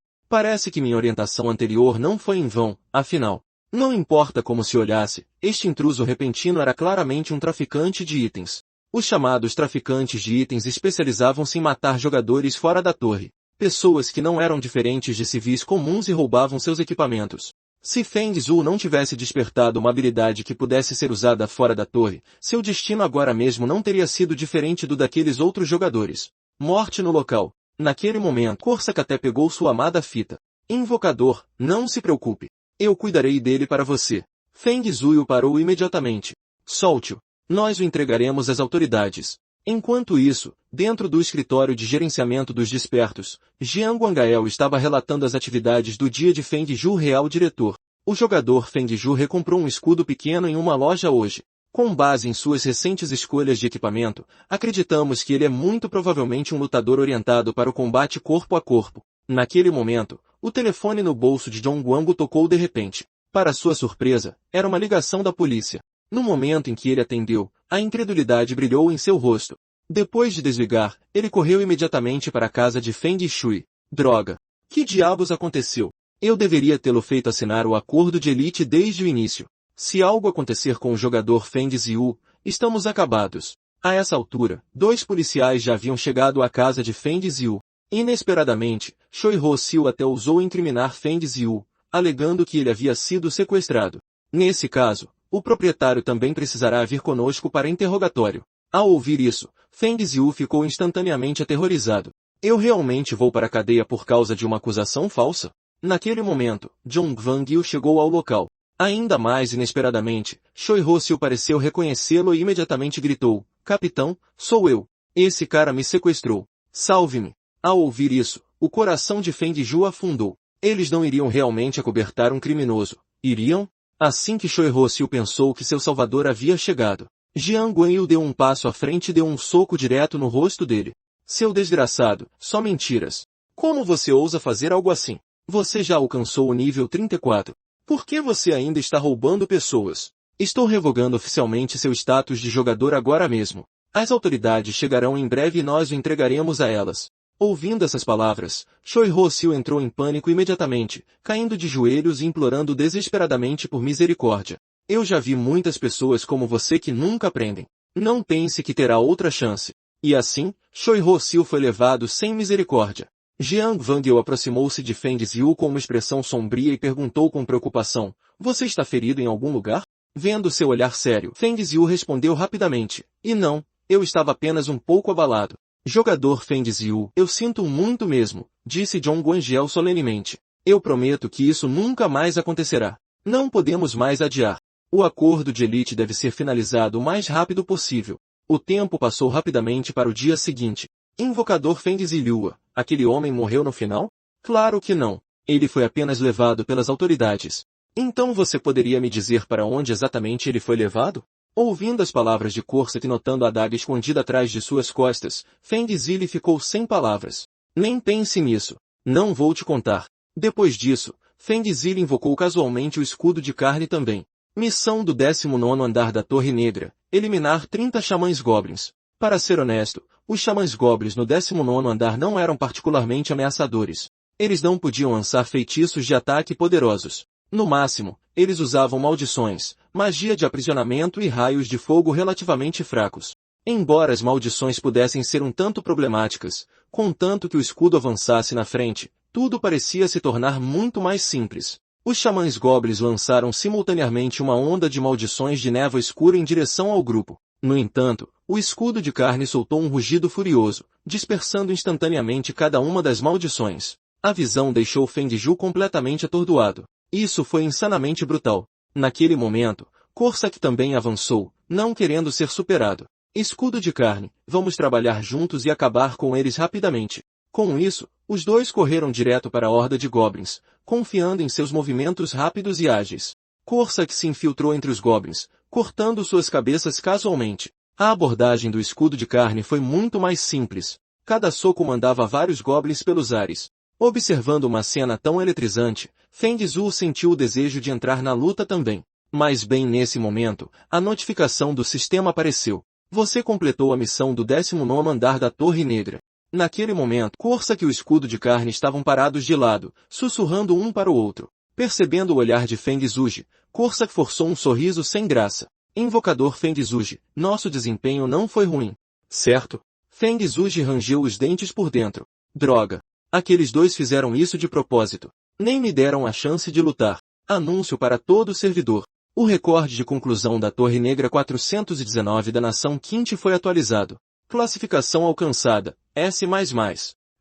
Parece que minha orientação anterior não foi em vão, afinal. Não importa como se olhasse, este intruso repentino era claramente um traficante de itens. Os chamados traficantes de itens especializavam-se em matar jogadores fora da torre. Pessoas que não eram diferentes de civis comuns e roubavam seus equipamentos. Se Feng Zhu não tivesse despertado uma habilidade que pudesse ser usada fora da torre, seu destino agora mesmo não teria sido diferente do daqueles outros jogadores. Morte no local. Naquele momento, Korsak até pegou sua amada fita. Invocador, não se preocupe. Eu cuidarei dele para você. Feng Zhu o parou imediatamente. Solte-o. Nós o entregaremos às autoridades. Enquanto isso, dentro do escritório de gerenciamento dos despertos, Jiang Guangael estava relatando as atividades do dia de Feng Zhu real diretor. O jogador Feng Zhu recomprou um escudo pequeno em uma loja hoje. Com base em suas recentes escolhas de equipamento, acreditamos que ele é muito provavelmente um lutador orientado para o combate corpo a corpo. Naquele momento, o telefone no bolso de John Guango tocou de repente. Para sua surpresa, era uma ligação da polícia. No momento em que ele atendeu, a incredulidade brilhou em seu rosto. Depois de desligar, ele correu imediatamente para a casa de Feng Shui. Droga! Que diabos aconteceu? Eu deveria tê-lo feito assinar o acordo de elite desde o início. Se algo acontecer com o jogador Feng Ziyu, estamos acabados. A essa altura, 2 policiais já haviam chegado à casa de Feng Ziyu. Inesperadamente, Choi Ho-sil até ousou incriminar Feng Ziyu, alegando que ele havia sido sequestrado. Nesse caso, o proprietário também precisará vir conosco para interrogatório. Ao ouvir isso, Feng Ziyu ficou instantaneamente aterrorizado. Eu realmente vou para a cadeia por causa de uma acusação falsa? Naquele momento, John Guangu chegou ao local. Ainda mais inesperadamente, Choi Ho-sil pareceu reconhecê-lo e imediatamente gritou, Capitão, sou eu. Esse cara me sequestrou. Salve-me. Ao ouvir isso, o coração de Feng Zhu afundou. Eles não iriam realmente acobertar um criminoso, iriam? Assim que Choi Ho-sil pensou que seu salvador havia chegado, Jiang Guanyu deu um passo à frente e deu um soco direto no rosto dele. Seu desgraçado, só mentiras. Como você ousa fazer algo assim? Você já alcançou o nível 34. Por que você ainda está roubando pessoas? Estou revogando oficialmente seu status de jogador agora mesmo. As autoridades chegarão em breve e nós o entregaremos a elas. Ouvindo essas palavras, Choi Ho-sil entrou em pânico imediatamente, caindo de joelhos e implorando desesperadamente por misericórdia. Eu já vi muitas pessoas como você que nunca aprendem. Não pense que terá outra chance. E assim, Choi Ho-sil foi levado sem misericórdia. Jiang Guangu aproximou-se de Feng Zhu com uma expressão sombria e perguntou com preocupação, você está ferido em algum lugar? Vendo seu olhar sério, Feng Zhu respondeu rapidamente, e não, eu estava apenas um pouco abalado. Jogador Feng Zhu, eu sinto muito mesmo, disse John Guangiel solenemente. Eu prometo que isso nunca mais acontecerá. Não podemos mais adiar. O acordo de elite deve ser finalizado o mais rápido possível. O tempo passou rapidamente para o dia seguinte. Invocador Feng Zilhua, aquele homem morreu no final? Claro que não. Ele foi apenas levado pelas autoridades. Então você poderia me dizer para onde exatamente ele foi levado? Ouvindo as palavras de Korsak e notando a adaga escondida atrás de suas costas, Feng Zili ficou sem palavras. Nem pense nisso. Não vou te contar. Depois disso, Feng Zili invocou casualmente o escudo de carne também. Missão do 19º andar da Torre Negra, eliminar 30 xamãs goblins. Para ser honesto, os xamãs goblins no 19º andar não eram particularmente ameaçadores. Eles não podiam lançar feitiços de ataque poderosos. No máximo, eles usavam maldições, magia de aprisionamento e raios de fogo relativamente fracos. Embora as maldições pudessem ser um tanto problemáticas, contanto que o escudo avançasse na frente, tudo parecia se tornar muito mais simples. Os xamãs goblins lançaram simultaneamente uma onda de maldições de névoa escura em direção ao grupo. No entanto, o escudo de carne soltou um rugido furioso, dispersando instantaneamente cada uma das maldições. A visão deixou Fengju completamente atordoado. Isso foi insanamente brutal. Naquele momento, Corsac também avançou, não querendo ser superado. Escudo de carne, vamos trabalhar juntos e acabar com eles rapidamente. Com isso, os dois correram direto para a horda de goblins, confiando em seus movimentos rápidos e ágeis. Corsac se infiltrou entre os goblins, cortando suas cabeças casualmente. A abordagem do escudo de carne foi muito mais simples. Cada soco mandava vários goblins pelos ares. Observando uma cena tão eletrizante, Fengzu sentiu o desejo de entrar na luta também. Mas bem nesse momento, a notificação do sistema apareceu. Você completou a missão do 19º andar da Torre Negra. Naquele momento, Corsac e o escudo de carne estavam parados de lado, sussurrando um para o outro. Percebendo o olhar de Fengzu, Corsac forçou um sorriso sem graça. Invocador Fengzu, nosso desempenho não foi ruim, certo? Fengzu rangeu os dentes por dentro. Droga! Aqueles dois fizeram isso de propósito. Nem me deram a chance de lutar. Anúncio para todo o servidor. O recorde de conclusão da Torre Negra 419 da Nação Quinte foi atualizado. Classificação alcançada, S++.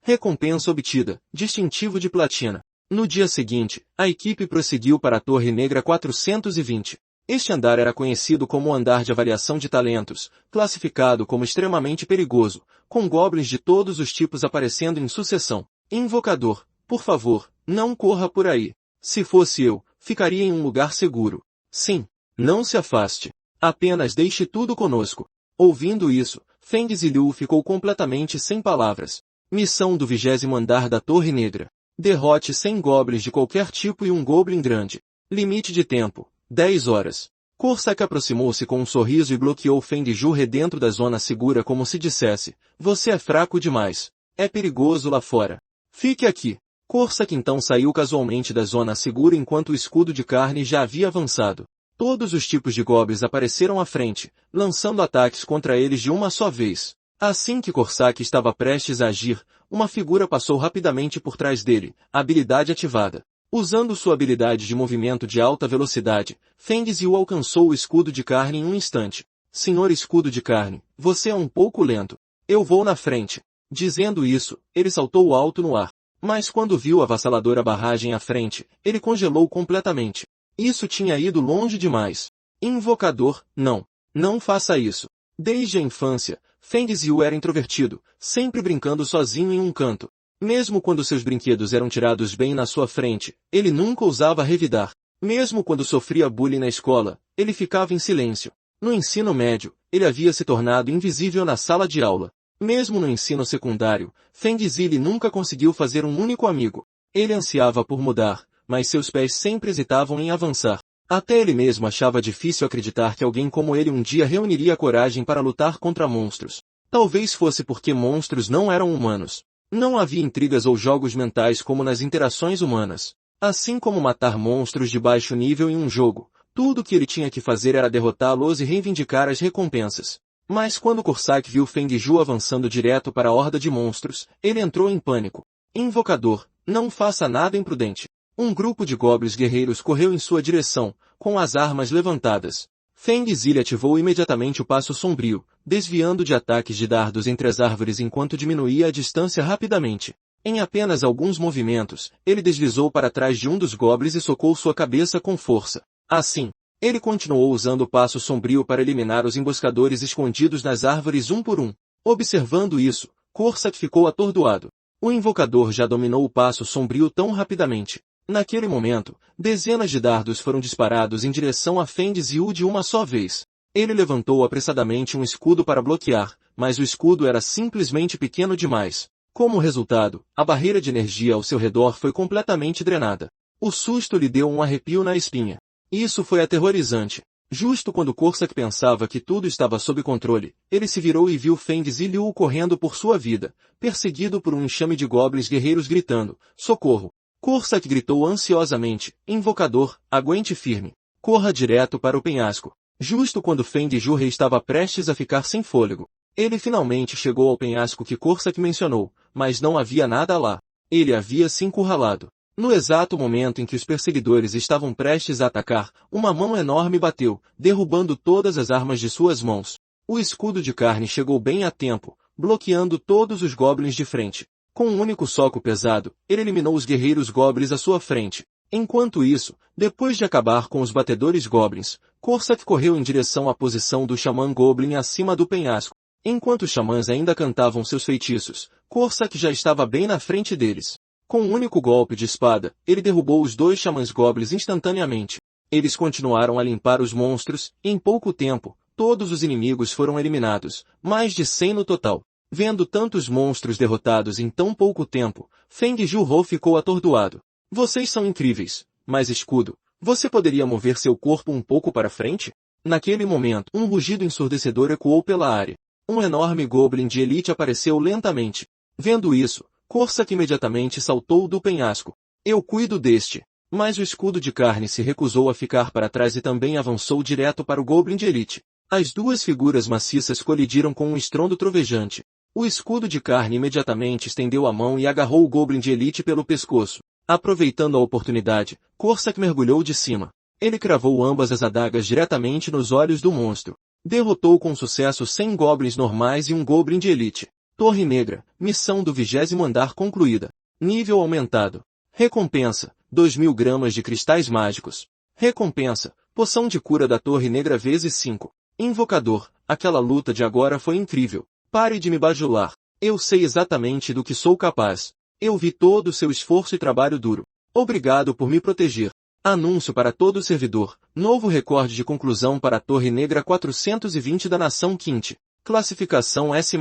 Recompensa obtida, distintivo de platina. No dia seguinte, a equipe prosseguiu para a Torre Negra 420. Este andar era conhecido como o andar de avaliação de talentos, classificado como extremamente perigoso, com goblins de todos os tipos aparecendo em sucessão. Invocador, por favor, não corra por aí. Se fosse eu, ficaria em um lugar seguro. Sim, não se afaste. Apenas deixe tudo conosco. Ouvindo isso, Fengzu ficou completamente sem palavras. Missão do 20º andar da Torre Negra. Derrote 100 goblins de qualquer tipo e um goblin grande. Limite de tempo, 10 horas. Corsac aproximou-se com um sorriso e bloqueou Fengzu dentro da zona segura como se dissesse, você é fraco demais. É perigoso lá fora. Fique aqui. Corsac então saiu casualmente da zona segura enquanto o escudo de carne já havia avançado. Todos os tipos de goblins apareceram à frente, lançando ataques contra eles de uma só vez. Assim que Corsac estava prestes a agir, uma figura passou rapidamente por trás dele, habilidade ativada. Usando sua habilidade de movimento de alta velocidade, Fengzu alcançou o escudo de carne em um instante. Senhor escudo de carne, você é um pouco lento. Eu vou na frente. Dizendo isso, ele saltou alto no ar. Mas quando viu a avassaladora barragem à frente, ele congelou completamente. Isso tinha ido longe demais. Invocador, não. Não faça isso. Desde a infância, Fengzu era introvertido, sempre brincando sozinho em um canto. Mesmo quando seus brinquedos eram tirados bem na sua frente, ele nunca ousava revidar. Mesmo quando sofria bullying na escola, ele ficava em silêncio. No ensino médio, ele havia se tornado invisível na sala de aula. Mesmo no ensino secundário, Fengzu nunca conseguiu fazer um único amigo. Ele ansiava por mudar, mas seus pés sempre hesitavam em avançar. Até ele mesmo achava difícil acreditar que alguém como ele um dia reuniria coragem para lutar contra monstros. Talvez fosse porque monstros não eram humanos. Não havia intrigas ou jogos mentais como nas interações humanas. Assim como matar monstros de baixo nível em um jogo, tudo o que ele tinha que fazer era derrotá-los e reivindicar as recompensas. Mas quando Corsac viu Fengzu avançando direto para a horda de monstros, ele entrou em pânico. Invocador, não faça nada imprudente. Um grupo de goblins guerreiros correu em sua direção, com as armas levantadas. Fengzu ativou imediatamente o passo sombrio, desviando de ataques de dardos entre as árvores enquanto diminuía a distância rapidamente. Em apenas alguns movimentos, ele deslizou para trás de um dos goblins e socou sua cabeça com força. Assim, ele continuou usando o passo sombrio para eliminar os emboscadores escondidos nas árvores um por um. Observando isso, Corsac ficou atordoado. O invocador já dominou o passo sombrio tão rapidamente. Naquele momento, dezenas de dardos foram disparados em direção a Fengzu de uma só vez. Ele levantou apressadamente um escudo para bloquear, mas o escudo era simplesmente pequeno demais. Como resultado, a barreira de energia ao seu redor foi completamente drenada. O susto lhe deu um arrepio na espinha. Isso foi aterrorizante. Justo quando Corsac pensava que tudo estava sob controle, ele se virou e viu Feng Ziliu correndo por sua vida, perseguido por um enxame de goblins guerreiros gritando, socorro! Corsac gritou ansiosamente, invocador, aguente firme. Corra direto para o penhasco. Justo quando Feng Zhu estava prestes a ficar sem fôlego. Ele finalmente chegou ao penhasco que Corsac mencionou, mas não havia nada lá. Ele havia se encurralado. No exato momento em que os perseguidores estavam prestes a atacar, uma mão enorme bateu, derrubando todas as armas de suas mãos. O escudo de carne chegou bem a tempo, bloqueando todos os goblins de frente. Com um único soco pesado, ele eliminou os guerreiros goblins à sua frente. Enquanto isso, depois de acabar com os batedores goblins, Corsac correu em direção à posição do xamã goblin acima do penhasco. Enquanto os xamãs ainda cantavam seus feitiços, Corsac já estava bem na frente deles. Com um único golpe de espada, ele derrubou os dois xamãs goblins instantaneamente. Eles continuaram a limpar os monstros, e em pouco tempo, todos os inimigos foram eliminados, mais de 100 no total. Vendo tantos monstros derrotados em tão pouco tempo, Feng Zhu ficou atordoado. Vocês são incríveis, mas escudo, você poderia mover seu corpo um pouco para frente? Naquele momento, um rugido ensurdecedor ecoou pela área. Um enorme goblin de elite apareceu lentamente. Vendo isso, Corsac imediatamente saltou do penhasco. Eu cuido deste. Mas o escudo de carne se recusou a ficar para trás e também avançou direto para o goblin de elite. As duas figuras maciças colidiram com um estrondo trovejante. O escudo de carne imediatamente estendeu a mão e agarrou o goblin de elite pelo pescoço. Aproveitando a oportunidade, Corsac mergulhou de cima. Ele cravou ambas as adagas diretamente nos olhos do monstro. Derrotou com sucesso 100 goblins normais e um goblin de elite. Torre Negra, missão do 20º andar concluída. Nível aumentado. Recompensa, 2.000 gramas de cristais mágicos. Recompensa, poção de cura da Torre Negra vezes 5. Invocador, aquela luta de agora foi incrível. Pare de me bajular. Eu sei exatamente do que sou capaz. Eu vi todo o seu esforço e trabalho duro. Obrigado por me proteger. Anúncio para todo o servidor. Novo recorde de conclusão para a Torre Negra 420 da Nação Quinte. Classificação S++.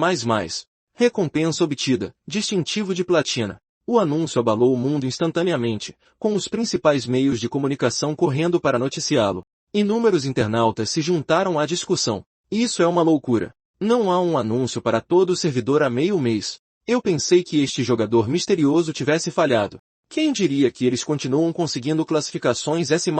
Recompensa obtida, distintivo de platina. O anúncio abalou o mundo instantaneamente, com os principais meios de comunicação correndo para noticiá-lo. Inúmeros internautas se juntaram à discussão. Isso é uma loucura. Não há um anúncio para todo o servidor há meio mês. Eu pensei que este jogador misterioso tivesse falhado. Quem diria que eles continuam conseguindo classificações S++?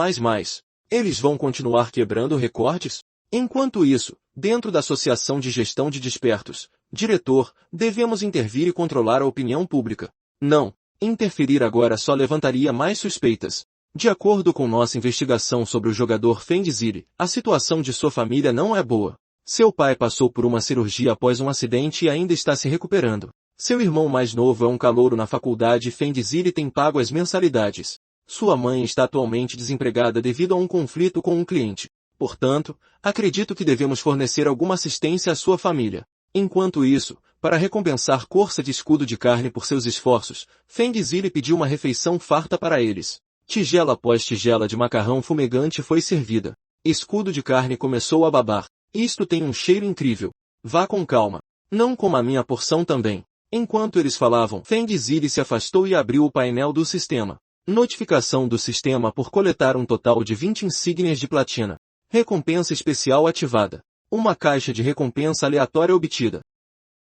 Eles vão continuar quebrando recordes? Enquanto isso, dentro da Associação de Gestão de Despertos, diretor, devemos intervir e controlar a opinião pública. Não, interferir agora só levantaria mais suspeitas. De acordo com nossa investigação sobre o jogador Feng Zili, a situação de sua família não é boa. Seu pai passou por uma cirurgia após um acidente e ainda está se recuperando. Seu irmão mais novo é um calouro na faculdade e Feng Zili tem pago as mensalidades. Sua mãe está atualmente desempregada devido a um conflito com um cliente. Portanto, acredito que devemos fornecer alguma assistência à sua família. Enquanto isso, para recompensar Corsac de escudo de carne por seus esforços, Feng Zili pediu uma refeição farta para eles. Tigela após tigela de macarrão fumegante foi servida. Escudo de carne começou a babar. Isto tem um cheiro incrível. Vá com calma. Não coma a minha porção também. Enquanto eles falavam, Feng Zili se afastou e abriu o painel do sistema. Notificação do sistema por coletar um total de 20 insígnias de platina. Recompensa especial ativada. Uma caixa de recompensa aleatória obtida.